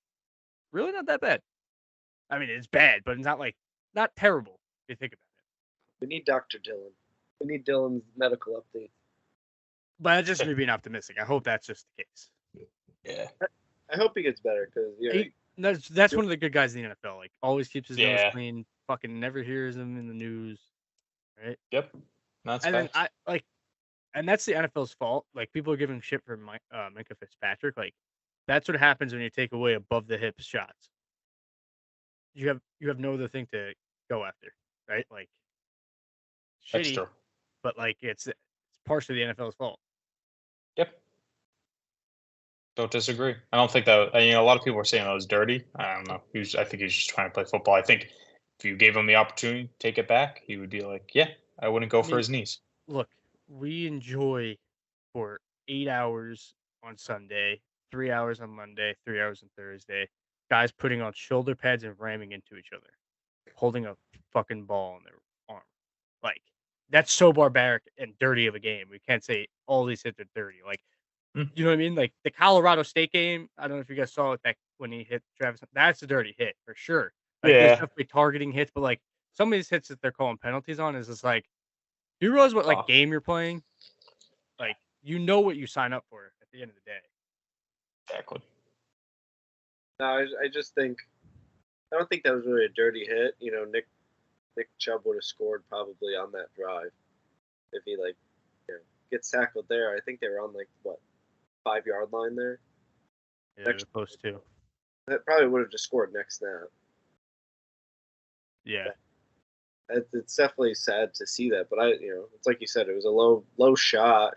really not that bad. I mean, it's bad, but it's not terrible if you think about it. We need Dr. Dillon. We need Dillon's medical update. But that's just me being optimistic. I hope that's just the case. Yeah. I hope he gets better because that's one of the good guys in the NFL. Like, always keeps his nose clean. Fucking never hears him in the news. Right? Yep. That's and then and that's the NFL's fault. Like, people are giving shit for Minka Fitzpatrick. Like, That's what happens when you take away above the hip shots. You have no other thing to go after, right? Like That's shitty, true. but like it's partially the NFL's fault. Yep. Don't disagree. I don't think that. A lot of people were saying that was dirty. I don't know. I think he was just trying to play football. I think if you gave him the opportunity to take it back, he would be like, "Yeah, I wouldn't go for his knees." Look, we enjoy for 8 hours on Sunday, 3 hours on Monday, 3 hours on Thursday. Guys putting on shoulder pads and ramming into each other, holding a fucking ball in their arm. Like that's so barbaric and dirty of a game. We can't say all these hits are dirty. Like, you know what I mean? Like the Colorado State game. I don't know if you guys saw it that when he hit Travis. That's a dirty hit for sure. Like there's definitely targeting hits, but like some of these hits that they're calling penalties on is just like, do you realize what like game you're playing? Like you know what you sign up for at the end of the day. Exactly. No, I just think I don't think that was really a dirty hit. Nick Chubb would have scored probably on that drive if he gets tackled there. I think they were on 5-yard line there. Yeah, they're supposed to. That probably would have just scored next snap. Yeah. It's definitely sad to see that, but it's like you said, it was a low shot.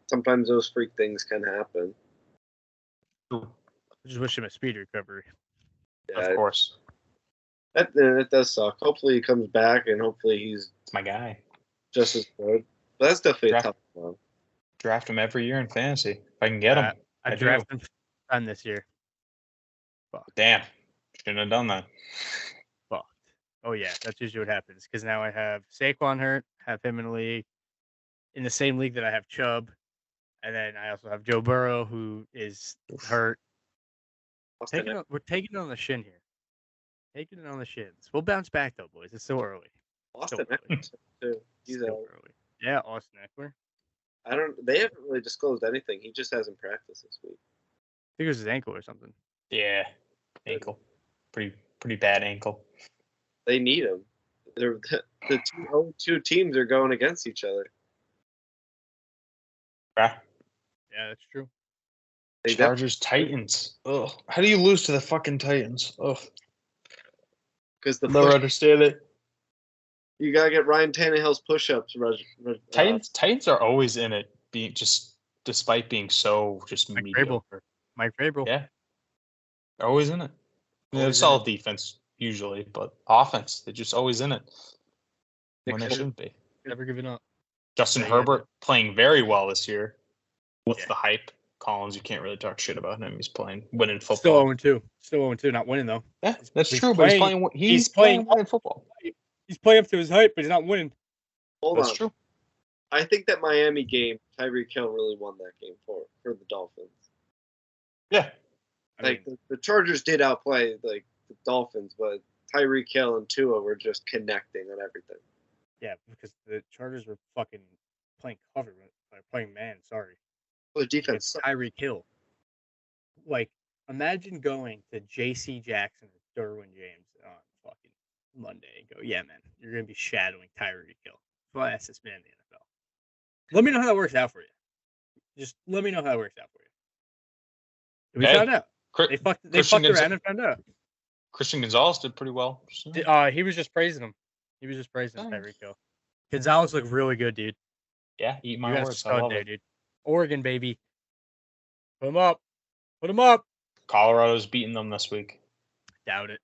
Sometimes those freak things can happen. I just wish him a speedy recovery. Yeah, Of course. That does suck. Hopefully he comes back, and hopefully he's It's my guy. just as good. But that's definitely a tough one. Draft him every year in fantasy if I can get him. I drafted him this year. Fuck. Damn, shouldn't have done that. Fucked. Oh yeah, that's usually what happens. Because now I have Saquon hurt, have him in the league, in the same league that I have Chubb, and then I also have Joe Burrow who is hurt. We're taking it on the shin here. Taking it on the shins. We'll bounce back though, boys. It's so early. Austin Eckler too. He's still early. Yeah, Austin Eckler. They haven't really disclosed anything. He just hasn't practiced this week. I think it was his ankle or something. Yeah, ankle. Pretty bad ankle. They need him. The two teams are going against each other. Yeah, that's true. Chargers, Titans. Ugh. How do you lose to the fucking Titans? Ugh. Because never understand it. You gotta get Ryan Tannehill's push-ups. Titans are always in it, despite being so just mediocre. Mike Vrabel. Yeah, they're always in it. They're solid defense usually, but offense, they're just always in it when they shouldn't be. Never giving up. Justin Herbert playing very well this year with the hype. Collins, you can't really talk shit about him. He's winning football. Still 0-2, not winning though. Yeah, that's true. But he's playing winning football. He's playing up to his hype, but he's not winning. That's true. I think that Miami game, Tyreek Hill really won that game for the Dolphins. Yeah, the Chargers did outplay the Dolphins, but Tyreek Hill and Tua were just connecting on everything. Yeah, because the Chargers were fucking playing cover, playing man. Sorry. The defense. Tyreek Hill. Like, imagine going to J.C. Jackson or Derwin James on fucking Monday and go, yeah, man, you're going to be shadowing Tyreek Hill. Fastest man in the NFL. Let me know how that works out for you. Just let me know how that works out for you. We found out. They fucked around and found out. Christian Gonzalez did pretty well. He was just praising him. Tyreek Hill. Gonzalez looked really good, dude. Yeah, eat my words. I love it. Dude. Oregon, baby. Put him up. Put him up. Colorado's beating them this week. Doubt it.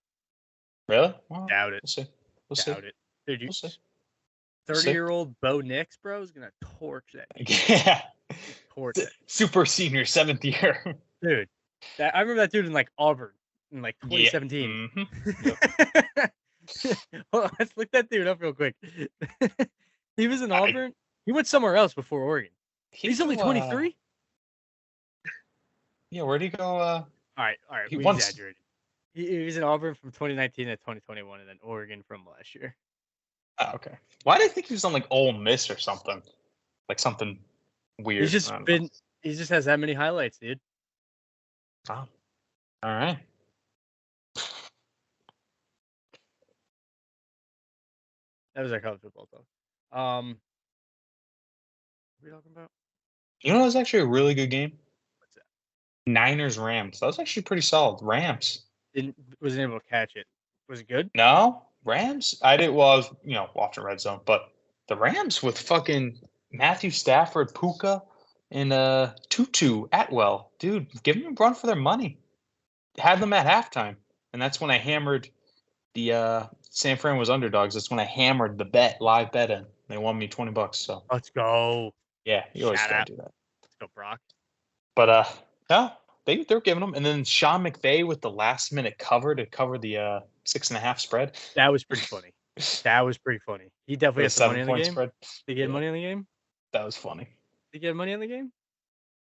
Really? Well, doubt it. We'll see. Doubt it. Dude, we'll see. 30-year-old Bo Nix, bro, is going to torch that. Yeah. Torch it. Super senior, 7th year. Dude. I remember that dude in Auburn in 2017. Yeah. Mm-hmm. Hold on, let's look that dude up real quick. He was in Auburn. He went somewhere else before Oregon. He's only 23? Yeah, where'd he go? All right. We exaggerated. He was in Auburn from 2019 to 2021, and then Oregon from last year. Oh, okay. Why did I think he was on Ole Miss or something? Something weird. He just has that many highlights, dude. Oh. All right. That was our college football talk. What are we talking about? You know, it was actually a really good game. What's that? Niners Rams. That was actually pretty solid. Rams. Wasn't able to catch it. Was it good? No, Rams. I did. Well, I was watching Red Zone, but the Rams with fucking Matthew Stafford, Puka, and Tutu Atwell, dude, give them a run for their money. Had them at halftime, and that's when I hammered the San Fran was underdogs. That's when I hammered the live bet in. They won me $20. So Let's go. yeah, you always Shout gotta out. do that. Let's go, Brock. But no, they're giving them, and then Sean McVay with the last minute cover to cover the 6.5 spread. That was pretty funny. That was pretty funny. He definitely had some money on the game. Spread. Did he get money on the game? That was funny. Did he get money on the game?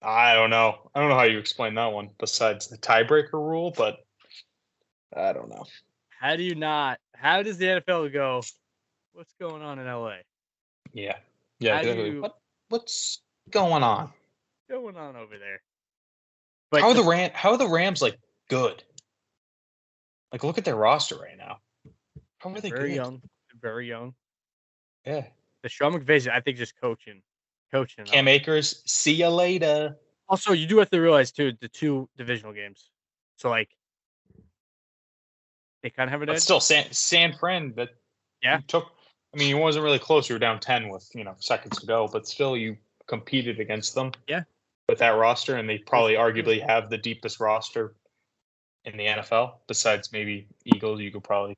I don't know. I don't know how you explain that one besides the tiebreaker rule, but I don't know. How do you not? How does the NFL go? What's going on in LA? Yeah. How Exactly. What's going on? Going on over there? But How are the Rams like good? Like look at their roster right now. How are they very good? young? Very young. Yeah. The Sean McVay's, I think, just coaching. Cam Akers, see you later. Also, you do have to realize too the 2 divisional games. So like, they kind of have an edge. But still, San Fran. But yeah, took. I mean, he wasn't really close. You were down 10 with seconds to go, but still, you competed against them. Yeah. With that roster, and they probably arguably have the deepest roster in the NFL. Besides maybe Eagles, you could probably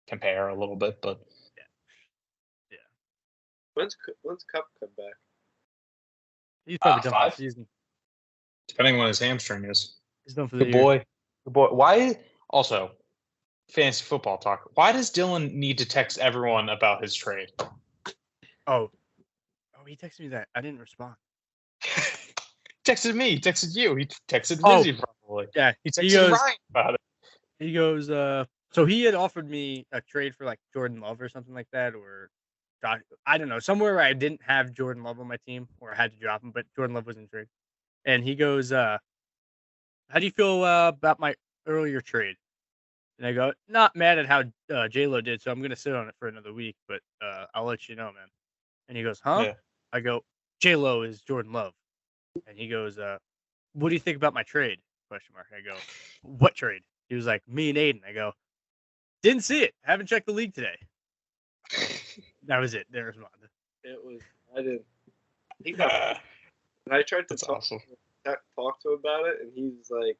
compare a little bit, but yeah. When's Cup come back? He's probably done 5 for the season. Depending when his hamstring is. He's done for the year. The boy. Why? Also, fantasy football talk. Why does Dylan need to text everyone about his trade? Oh, he texted me that. I didn't respond. Texted me. He texted you. He texted Lizzie probably. Yeah. He texted Ryan about it. He goes, so he had offered me a trade for like Jordan Love or something like that, or I don't know, somewhere where I didn't have Jordan Love on my team or I had to drop him, but Jordan Love was in trade. And he goes, how do you feel about my earlier trade? And I go, not mad at how J-Lo did, so I'm going to sit on it for another week, but I'll let you know, man. And he goes, huh? Yeah. I go, J-Lo is Jordan Love. And he goes, what do you think about my trade? ? I go, what trade? He was like, me and Aiden. I go, didn't see it. Haven't checked the league today. That was it. They responded. I didn't. And I tried to talk to him about it, and he's like,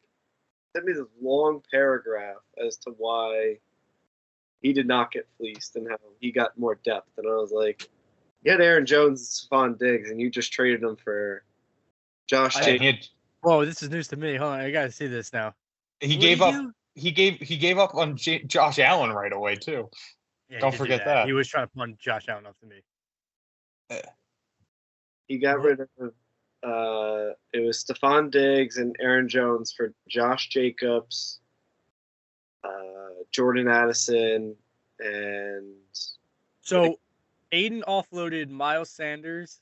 sent me this long paragraph as to why he did not get fleeced and how he got more depth. And I was like, you had Aaron Jones and Stephon Diggs, and you just traded them for Josh Jacobs. Whoa, this is news to me. Hold on, I gotta see this now. He gave up. He gave up on Josh Allen right away too. Yeah, don't forget that. He was trying to punt Josh Allen off to me. He got rid of. It was Stephon Diggs and Aaron Jones for Josh Jacobs, Jordan Addison, and so Aiden offloaded Miles Sanders.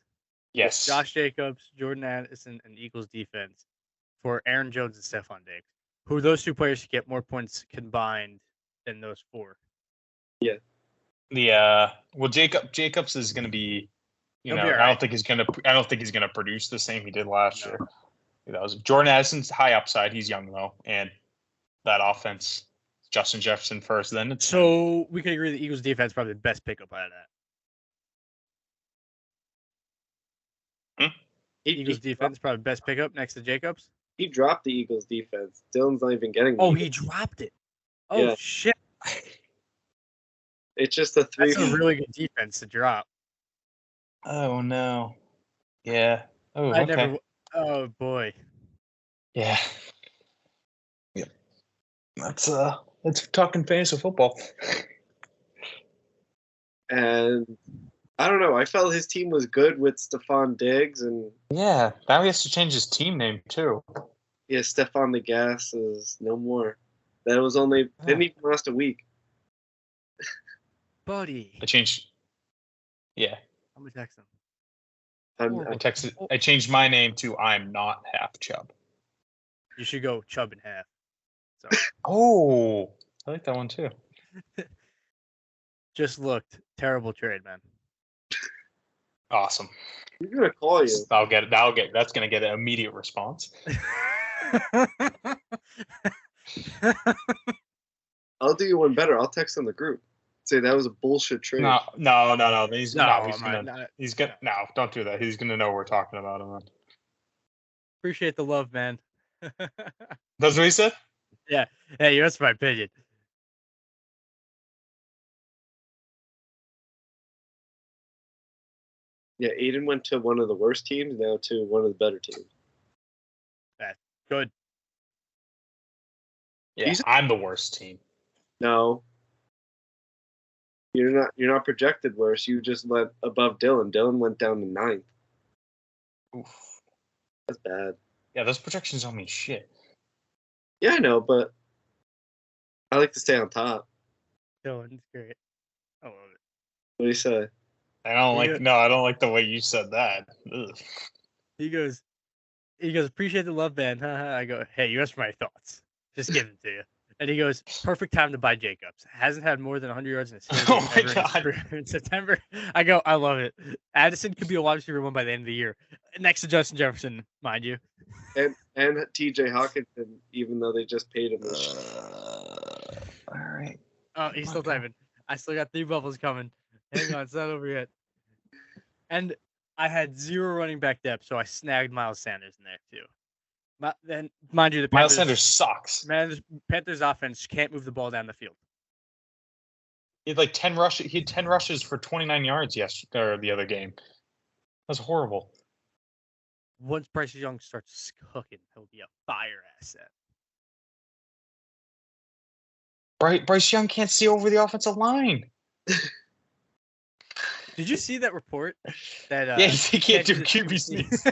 Yes. Josh Jacobs, Jordan Addison, and Eagles defense for Aaron Jones and Stephon Diggs. Who those 2 players should get more points combined than those 4? Yeah. Well, Jacobs is going to be, right. I don't think he's gonna produce the same he did last year. That was Jordan Addison's high upside. He's young though, and that offense, Justin Jefferson first. Then so we could agree the Eagles defense is probably the best pickup out of that. Eagles defense probably best pickup next to Jacobs. He dropped the Eagles defense. Dylan's not even getting. He dropped it. Oh yeah. Shit! It's just a 3. That's a really good defense to drop. Oh no! Yeah. Oh, okay. Oh boy. Yeah. Yep. That's talking fantasy football. And I don't know. I felt his team was good with Stephon Diggs, and yeah, now he has to change his team name too. Yeah, Stephon the Gas is no more. That was only didn't even last a week. Buddy, I changed. Yeah, I'm gonna text him. I changed my name to I'm not half Chubb. You should go Chubb in half. So. Oh, I like that one too. Just looked terrible trade, man. Awesome. He's gonna call you. That's gonna get an immediate response. I'll do you one better. I'll text on the group. Say that was a bullshit trade. No. He's gonna no. don't do that. He's gonna know we're talking about him. Appreciate the love, man. That's what he said? Yeah. Hey, that's my opinion. Yeah, Aiden went to one of the worst teams, now to one of the better teams. That's good. Yeah, I'm the worst team. No. You're not projected worse. You just went above Dylan. Dylan went down to 9th. Oof. That's bad. Yeah, those projections don't mean shit. Yeah, I know, but I like to stay on top. Dylan's great. I love it. What do you say? I don't like the way you said that. Ugh. He goes, appreciate the love, man. I go, hey, you asked for my thoughts. Just give them to you. And he goes, perfect time to buy Jacobs. Hasn't had more than 100 yards in a single game ever in his career in September. I go, I love it. Addison could be a wide receiver 1 by the end of the year. Next to Justin Jefferson, mind you. And TJ Hawkinson, even though they just paid him. All right. Oh, he's still typing. I still got 3 bubbles coming. Hang on, it's not over yet. And I had 0 running back depth, so I snagged Miles Sanders in there too. Then, mind you, the Panthers, Miles Sanders sucks. Man, Panthers offense can't move the ball down the field. He had 10 rushes. He had 10 rushes for 29 yards the other game. That's horrible. Once Bryce Young starts cooking, he'll be a fire asset. Bryce Young can't see over the offensive line. Did you see that report? That he can't do QB sneaks. He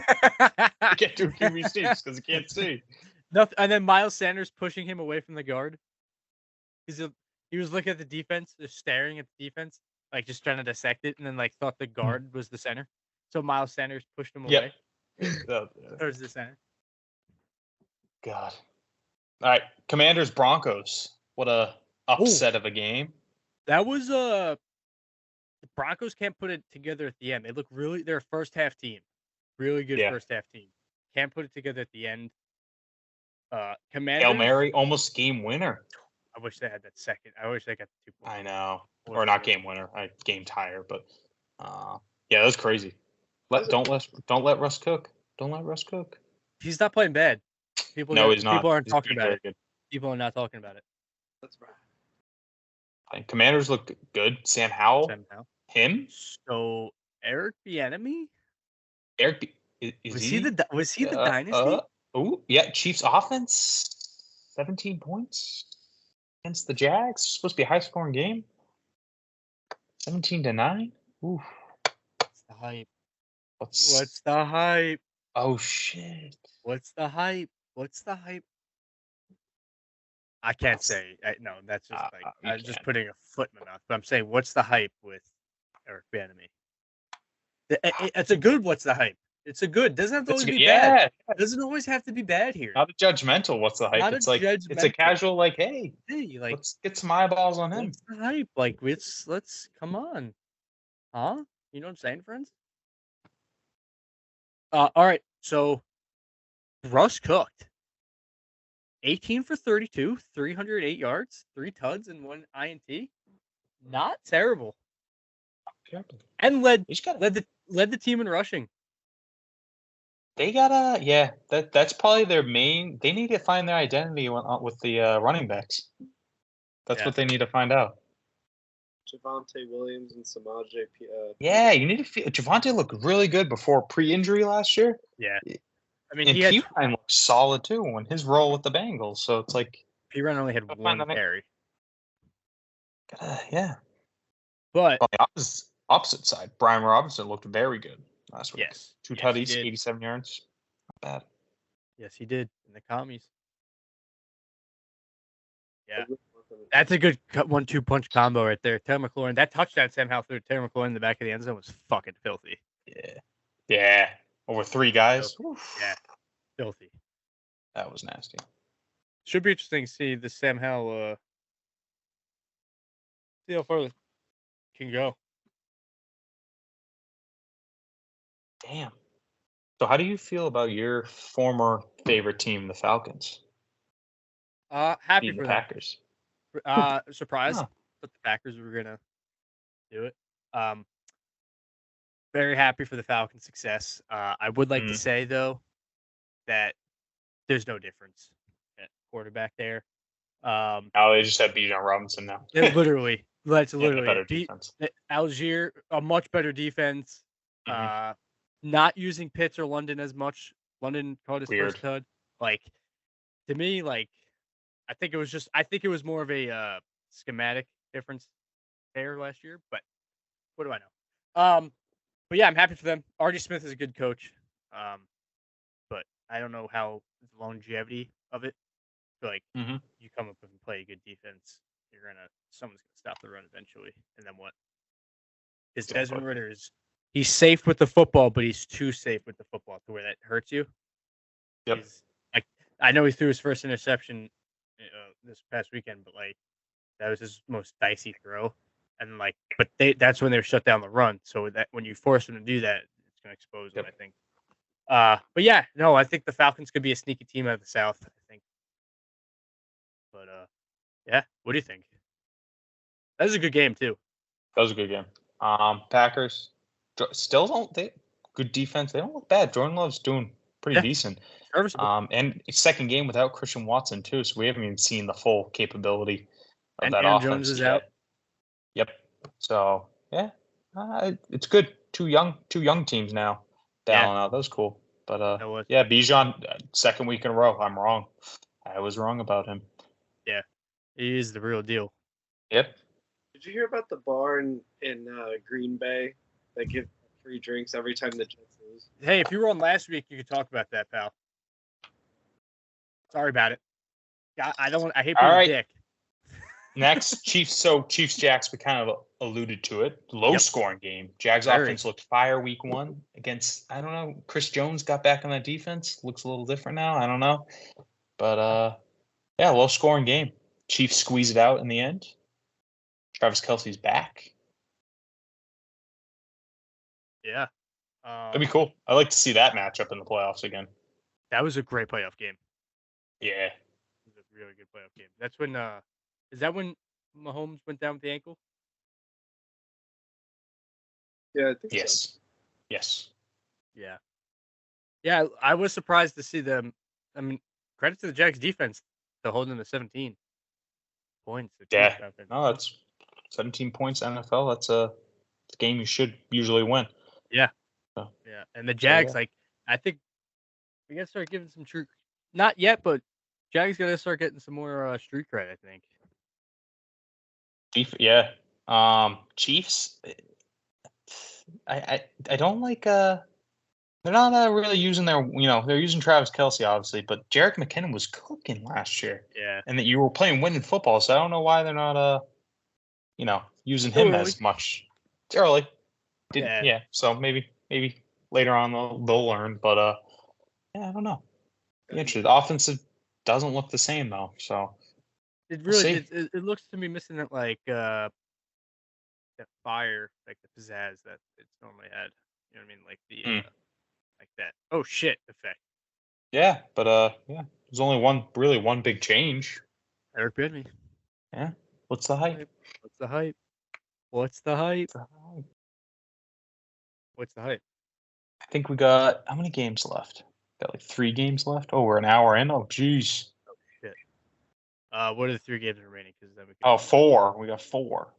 can't do QB sneaks because he can't see. Nothing. And then Miles Sanders pushing him away from the guard. He was looking at the defense, just staring at the defense, just trying to dissect it, and then thought the guard was the center. So Miles Sanders pushed him away towards the center. God. All right, Commanders Broncos. What a upset of a game. That was the Broncos can't put it together at the end. They're a first half team. Really good first half team. Can't put it together at the end. Commanders. Hail Mary, almost game winner. I wish they had that second. I wish they got the 2 points. I know. Or not game winner. Game tire, but that was crazy. Don't let Russ cook. Don't let Russ cook. He's not playing bad. He's not. People aren't He's talking about it. good. People are not talking about it. That's right. And Commanders look good. Sam Howell. Him. So Eric Bieniemy. Was he the dynasty? Oh yeah, Chiefs offense 17 points against the Jags. Supposed to be a high scoring game. 17-9. Ooh. What's the hype? What's the hype? Oh shit. What's the hype? I can't say. No, that's just I'm just putting a foot in my mouth. But I'm saying, what's the hype with Eric Bieniemy? It's a good. What's the hype? It's a good. Doesn't have to always be bad. It doesn't always have to be bad here. Not a judgmental. What's the hype? It's a casual. Hey, let's get some eyeballs on him. What's the hype? Let's come on, huh? You know what I'm saying, friends? All right. So Russ cooked. 18 for 32, 308 yards, 3 tuds, and 1 INT. Not terrible. And led the team in rushing. They gotta, that's probably their main. They need to find their identity with the running backs. That's what they need to find out. Javonte Williams and Samaje. You need to feel. Javonte looked really good before pre-injury last year. Yeah. I mean, P-Ryan looked solid too in his role with the Bengals. So it's P-Ryan only had 1 carry. Yeah. But on the opposite side, Brian Robinson looked very good last week. Yes. 2 tutties, 87 yards. Not bad. Yes, he did in the Commies. Yeah. That's a good 1-2 punch combo right there. Terry McLaurin. That touchdown somehow threw Terry McLaurin in the back of the end zone was fucking filthy. Yeah. Over 3 guys. Yeah. Filthy. That was nasty. Should be interesting to see the Sam Howell see how far it can go. Damn. So how do you feel about your former favorite team, the Falcons, Happy beating the for them. Packers? Surprised Huh. that the Packers were gonna do it. Very happy for the Falcons' success. I would like to say though that there's no difference at quarterback there. Oh, they just have Bijan Robinson now. That's literally better it. defense. Algier, a much better defense. Mhm. Not using Pitts or London as much. London caught his Weird. first tud. Like, to me, like, I think it was more of a schematic difference there last year. But what do I know? But yeah, I'm happy for them. Artie Smith is a good coach. But I don't know how the longevity of it. I feel like Mhm. you come up and play a good defense, someone's gonna stop the run eventually, and then what? Because Exactly. Desmond Ritter he's safe with the football, but he's too safe with the football to where that hurts you. Yep. He's like, I know he threw his first interception this past weekend, but like that was his most dicey throw, and like, but that's when they shut down the run. So that when you force him to do that, it's gonna expose him, I think. But yeah, no, I think the Falcons could be a sneaky team out of the South. I think, but yeah, what do you think? That was a good game too. That was a good game. Packers still don't they good defense. They don't look bad. Jordan Love's doing pretty decent. Serviceable. And second game without Christian Watson too, so we haven't even seen the full capability of And that Aaron offense Jones is yet. out. Yep. So yeah, it's good. Two young teams now battling out. That was cool. But yeah, Bijan, second week in a row. I'm wrong. I was wrong about him. Yeah, he is the real deal. Yep. Did you hear about the bar in Green Bay that give free drinks every time the Jets lose? Hey, if you were on last week, you could talk about that, pal. Sorry about it. I hate being a dick. Next, Chiefs Jags, we kind of alluded to it. Low scoring game. Jags offense looked fire week one against, I don't know, Chris Jones got back on that defense. Looks a little different now. I don't know. But yeah, low scoring game. Chiefs squeeze it out in the end. Travis Kelce's back. Yeah. That'd be cool. I'd like to see that matchup in the playoffs again. That was a great playoff game. Yeah. It was a really good playoff game. That's when is that when Mahomes went down with the ankle? Yeah, I think so. Yes. Yeah. Yeah, I was surprised to see them. I mean, credit to the Jags defense to hold them to 17 points. Yeah. No, that's 17 points NFL. That's a game you should usually win. Yeah. So, yeah. And the Jags, I think we got to start giving some true. Not yet, but Jags got to start getting some more street cred, I think. Yeah. Chiefs. I don't like. They're not really using they're using Travis Kelce obviously, but Jerick McKinnon was cooking last year. Yeah. And that you were playing winning football, so I don't know why they're not using him as much. It's early. Yeah. So maybe later on they'll learn, but yeah, I don't know. Interesting. The offensive doesn't look the same though, so it really it looks to me missing that that fire, like the pizzazz that it's normally had. You know what I mean? Like the like that. Oh shit! Effect. Yeah, but yeah, there's only one big change. Eric Bieniemy. Yeah. What's the hype? What's the hype? What's the hype? What's the hype? I think we got how many games left? Got like 3 games left. Oh, we're an hour in. Oh, jeez. Oh shit. What are the 3 games remaining? Because then we can 4. We got 4. What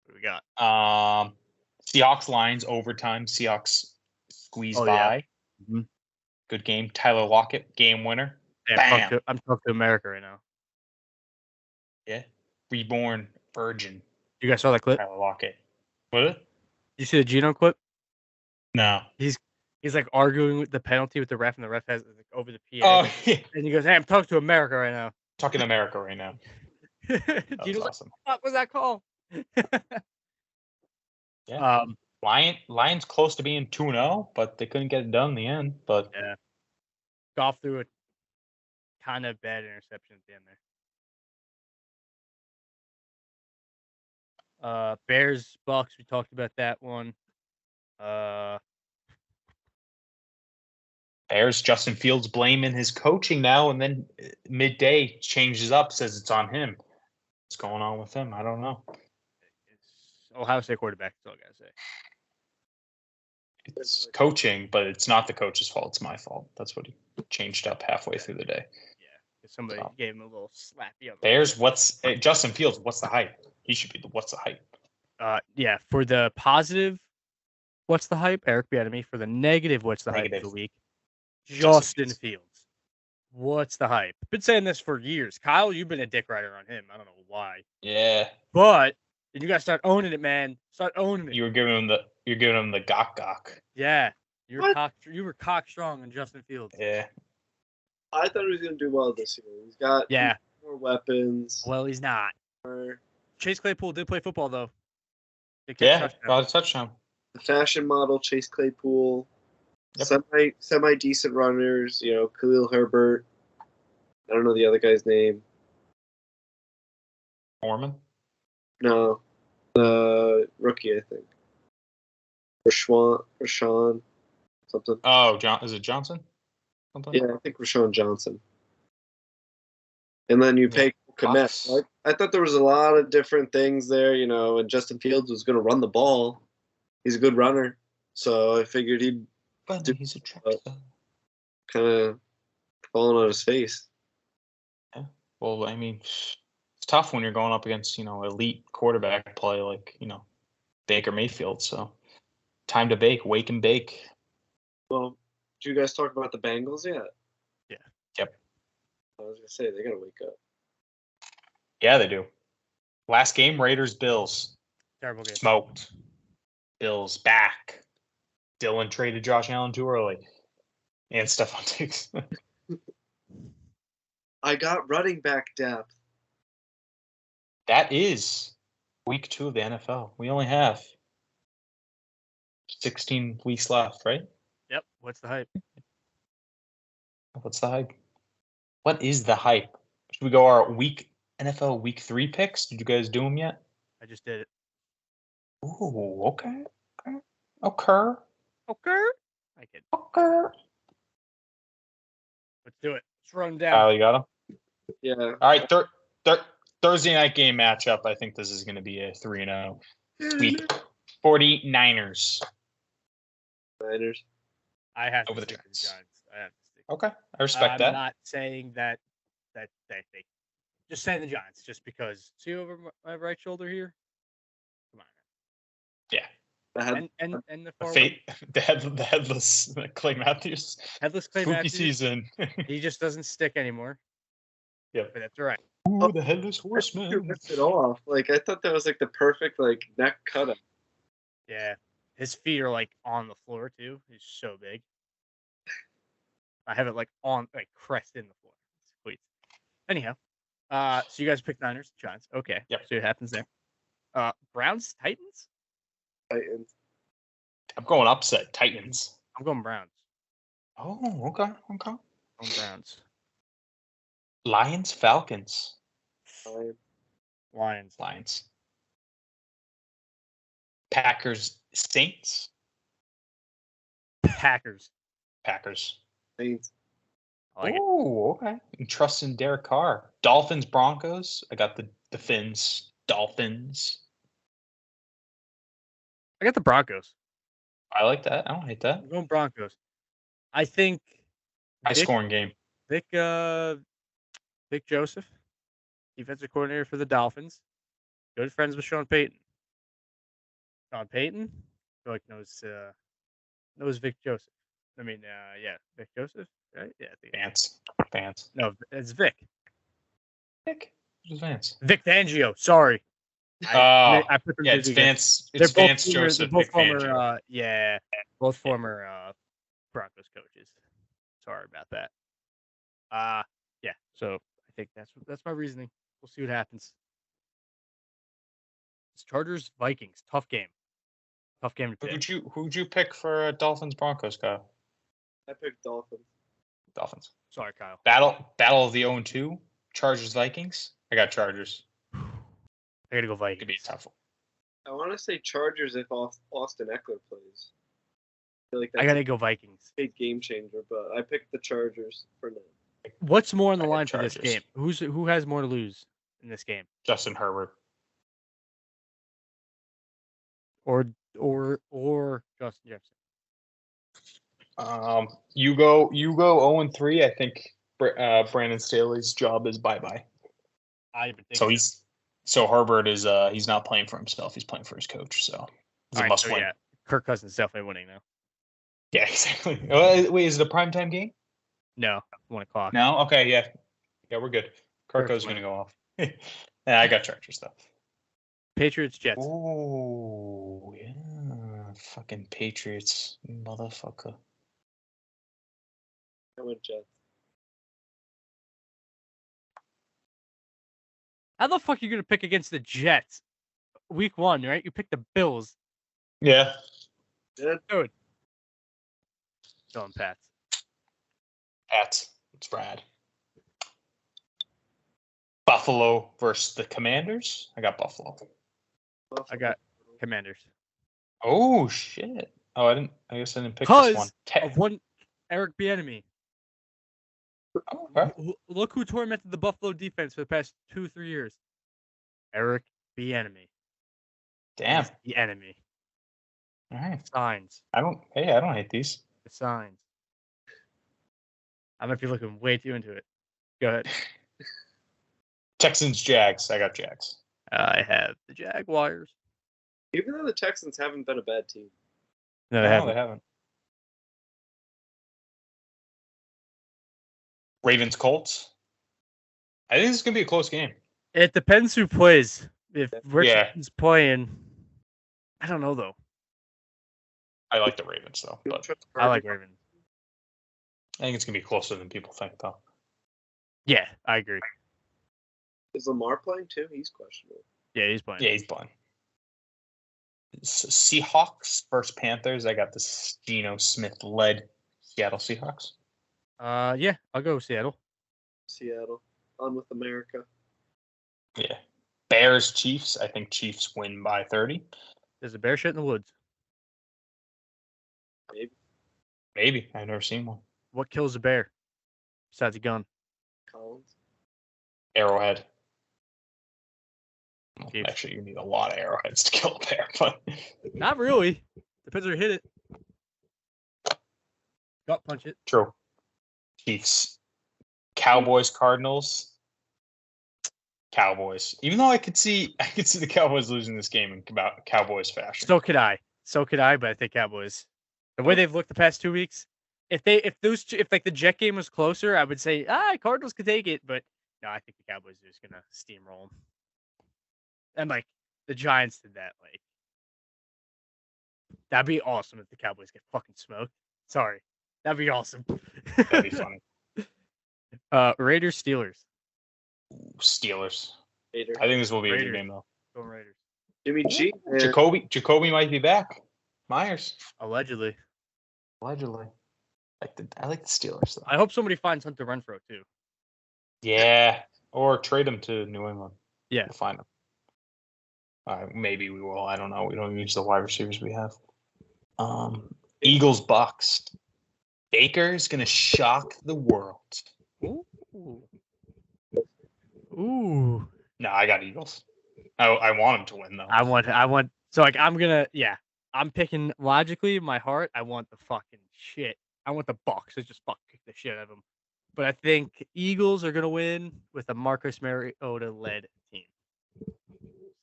do we got? Seahawks Lions overtime. Seahawks squeeze by. Yeah. Mm-hmm. Good game. Tyler Lockett, game winner. Yeah, I'm talking to America right now. Yeah. Reborn virgin. You guys saw that clip? Tyler Lockett. What? You see the Geno clip? No. He's like arguing with the penalty with the ref, and the ref has like over the PA. Oh, yeah. And he goes, "Hey, I'm talking to America right now." Talking to America right now. Geno's awesome. What was that call? Yeah. Lions close to being 2-0, but they couldn't get it done in the end. But yeah, Goff threw a kind of bad interception at the end there. Bears Bucks, we talked about that one. Bears, Justin Fields blaming his coaching now, and then midday changes up, says it's on him. What's going on with him? I don't know. It's Ohio State quarterback. That's all I gotta say. It's coaching, but it's not the coach's fault. It's my fault. That's what he changed up halfway through the day. Yeah, somebody gave him a little slappy up. Bears, Justin Fields? What's the hype? He should be the what's the hype? Yeah, for the positive, what's the hype? Eric Bieniemy. For the negative, what's the hype of the week? Justin Fields. What's the hype? I've been saying this for years. Kyle, you've been a dick rider on him. I don't know why. Yeah. But you gotta start owning it, man. Start owning it. You're giving him the gok. Yeah. You were cock strong on Justin Fields. Yeah. I thought he was going to do well this year. He's got more weapons. Well, he's not. Chase Claypool did play football though. Got a touchdown. The fashion model, Chase Claypool. Yep. Semi decent runners, Khalil Herbert. I don't know the other guy's name. Foreman? No. The rookie, I think. Rashawn something. Oh, is it Johnson? Something? Yeah, I think Rashawn Johnson. And then you pay Komet. Like, I thought there was a lot of different things there, and Justin Fields was going to run the ball. He's a good runner. So I figured he'd he's a kind of falling on his face. Yeah. Well, I mean, it's tough when you're going up against, elite quarterback play like, Baker Mayfield. So time to wake and bake. Well, did you guys talk about the Bengals yet? Yeah. Yep. I was going to say, they got to wake up. Yeah, they do. Last game, Raiders, Bills. Terrible game. Smoked. Bills back. Dylan traded Josh Allen too early. And Stephon Diggs. I got running back depth. That is week 2 of the NFL. We only have 16 weeks left, right? Yep. What's the hype? What's the hype? What is the hype? Should we go our NFL week 3 picks? Did you guys do them yet? I just did it. Ooh, okay. Okay. I kid. Okay. Let's do it. Let's run down. Kyle, you got them? Yeah. All right. Thursday night game matchup. I think this is going to be a 3-0 sweep. 49ers. Niners. I have to Over the stick to the Giants. Giants. I have to stick. Okay. I respect that. I'm not saying that they just saying the Giants just because. See over my right shoulder here? Come on. Yeah. And the forward. The headless Clay Matthews. Headless Clay Spooky Matthews. season. He just doesn't stick anymore. Yeah. But that's all right. Ooh, the headless horseman. You ripped it off. Like, I thought that was like the perfect neck cut up. Yeah. His feet are on the floor too. He's so big. I have it crest in the floor. Sweet. Anyhow, so you guys picked Niners, Giants. Okay. Yep. See what happens there. Browns, Titans. Titans. I'm going upset. Titans. I'm going Browns. Oh, okay. I'm Browns. Lions, Falcons. Lions. Packers, Saints. Packers. Saints. I like it. Oh, okay. And trust in Derek Carr. Dolphins, Broncos. I got the Fins. Dolphins. I got the Broncos. I like that. I don't hate that. I'm going Broncos. I think High scoring game. Vic Joseph, defensive coordinator for the Dolphins, good friends with Sean Payton. Sean Payton, I feel like knows Vic Joseph. I mean, Vic Joseph, right? Yeah, Vance. No, it's Vic. Who's Vance? Vic Fangio. Sorry. I put them it's together. Vance. It's Vance Joseph. They're both Vic both former Broncos coaches. Sorry about that. So I think that's my reasoning. We'll see what happens. It's Chargers Vikings. Tough game to pick. Who'd you pick for Dolphins Broncos, Kyle? I picked Dolphins. Sorry, Kyle. Battle of the 0-2. Chargers Vikings. I got Chargers. I gotta go Vikings. Could be a tough one. I want to say Chargers if Austin Eckler plays. feel like I gotta go Vikings. a big game changer, but I picked the Chargers for now. What's more on the I got line for this Chargers. game? Who has more to lose in this game? Justin Herbert. Or Justin Jefferson? You go 0-3. I think Brandon Staley's job is bye-bye. I even think So Herbert is he's not playing for himself. He's playing for his coach. So it's a must win. Yeah, Kirk Cousins is definitely winning now. Yeah, exactly. Wait, is it a primetime game? No, 1 o'clock. No? Okay, yeah. Yeah, we're good. Kirk's Kirko's going to go off. Yeah, I got Chargers, though. Patriots, Jets. Oh, yeah. Fucking Patriots, motherfucker. I went Jets. How the fuck are you going to pick against the Jets? Week 1, right? You picked the Bills. Yeah. Good. Dude. Going Pats. Pats. It's rad. Buffalo versus the Commanders. I got Buffalo. I got Commanders. Oh, shit. Oh, I guess I didn't pick Because this one. of one Eric Bieniemy. Oh, okay. Look who tormented the Buffalo defense for the past 2-3 years. Eric Bieniemy. Damn. He's the enemy. All right. Signs. I don't hate these. The signs. I might be looking way too into it. Go ahead. Texans, Jags. I got Jags. I have the Jaguars. Even though the Texans haven't been a bad team. No, No, they haven't. Ravens, Colts. I think this is going to be a close game. It depends who plays. If Yeah. Richardson's playing, I don't know, though. I like the Ravens, though. But I like Ravens. I think it's going to be closer than people think, though. Yeah, I agree. Is Lamar playing too? He's questionable. Yeah, he's playing. Yeah, he's playing. Seahawks versus Panthers. I got the Geno Smith-led Seattle Seahawks. Yeah, I'll go Seattle. Seattle. On with America. Yeah. Bears, Chiefs. I think Chiefs win by 30. There's a bear shit in the woods. Maybe. I've never seen one. What kills a bear besides a gun? Collins. Arrowhead. Well, Chiefs. actually, you need a lot of arrowheads to kill a bear, but Not really. Depends where you hit it. Gut punch it. true. Chiefs. Cowboys, Cardinals. Cowboys. Even though I could see the Cowboys losing this game in about Cowboys fashion. So could I, but I think Cowboys. The way they've looked the past 2 weeks, if like the Jet game was closer, I would say Cardinals could take it, but no, I think the Cowboys are just gonna steamroll them. And like the Giants did that, like that'd be awesome if the Cowboys get fucking smoked. Sorry, that'd be awesome. That'd be funny. Raiders, Steelers. Steelers. Raiders. I think this will be a Raiders. good game, though. Go Raiders. Jimmy G. Jacoby might be back. Myers. Allegedly. Allegedly. I like the Steelers, though. I hope somebody finds Hunter Renfrow too. Yeah. Or trade him to New England. Yeah. We'll find him. Maybe we will. I don't know. We don't use the wide receivers we have. Eagles, Bucks. Baker is going to shock the world. Ooh. No, I got Eagles. I want him to win, though. I want. So like I'm picking logically. My heart. I want the fucking shit. I want the Bucks to just fuck kick the shit out of them. But I think Eagles are gonna win with a Marcus Mariota led team.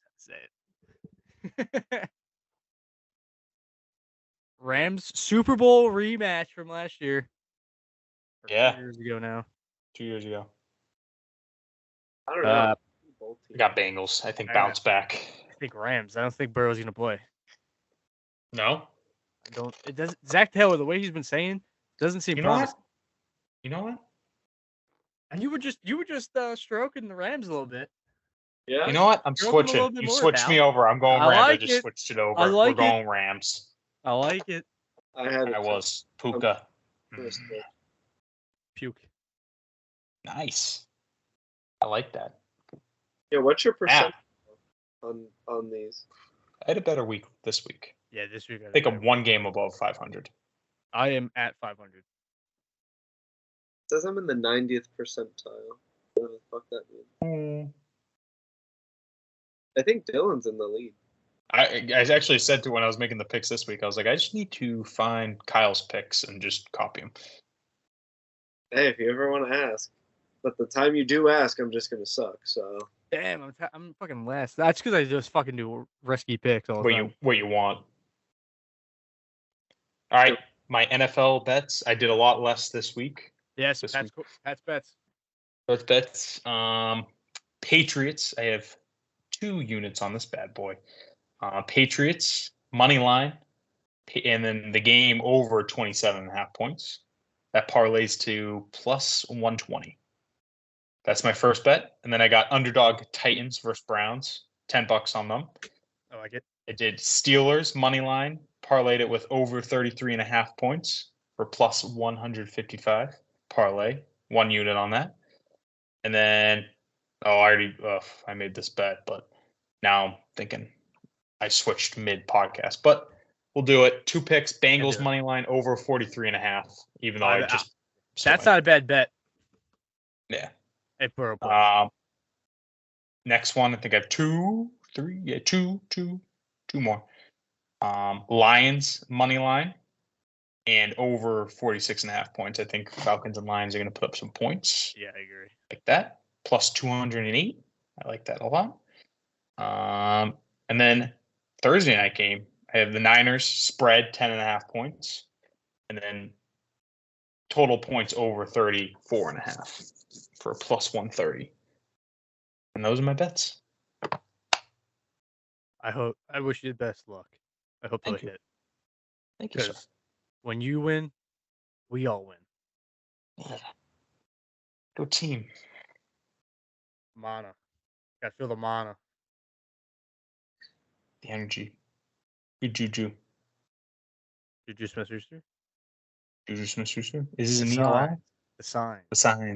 That's it. Rams Super Bowl rematch from last year. Or Yeah. 2 years ago now. 2 years ago. I don't know. Both I teams. got Bengals. I think I bounce back. I think Rams. I don't think Burrow's gonna play. No? I don't. It doesn't. Zach Taylor, the way he's been saying, doesn't seem You know what? promising. You know what? And you were just stroking the Rams a little bit. Yeah. You know what? I'm You're open a little switching. bit You more, switched pal. me over. I'm going I Rams. I like just it. switched it over. I like We're it. going Rams. I like it. I had I was. Puka. First pick. Puke. Nice. I like that. Yeah. What's your Yeah. percent on these? I had a better week this week. Yeah, this week. I think I'm one game above 500. I am at 500. Says I'm in the 90th percentile. What the fuck that means? I think Dylan's in the lead. I actually said to when I was making the picks this week, I was like, I just need to find Kyle's picks and just copy them. Hey, if you ever want to ask. But the time you do ask, I'm just going to suck, so. Damn, I'm fucking last. That's because I just fucking do risky picks all the time. What you want. All right, my NFL bets. I did a lot less this week. Yes, Pat's bets. Both bets. Patriots. I have 2 units on this bad boy. Patriots money line, and then the game over 27.5 points. That parlays to plus 120. That's my first bet, and then I got underdog Titans versus Browns. $10 on them. I like it. I did Steelers money line, parlayed it with over 33.5 points for plus 155 parlay. 1 unit on that. And then, I made this bet, but now I'm thinking I switched mid podcast, but we'll do it. 2 picks, Bengals money line over 43.5, even though I just. That's not a bad bet. Yeah. Next one, I think I have 2 more. Lions money line and over 46.5 points. I think Falcons and Lions are going to put up some points. Yeah, I agree. Like that. Plus 208. I like that a lot. And then Thursday night game, I have the Niners spread 10.5 points. And then total points over 34.5 for a plus 130. And those are my bets. I wish you the best luck. I hope they'll hit. Thank you, sir. When you win, we all win. Yeah. Go team. Mana. Gotta feel the mana. The energy. Good juju. Juju Smith-Schuster? Juju Smith-Schuster? Is this an ELI? The sign. The sign.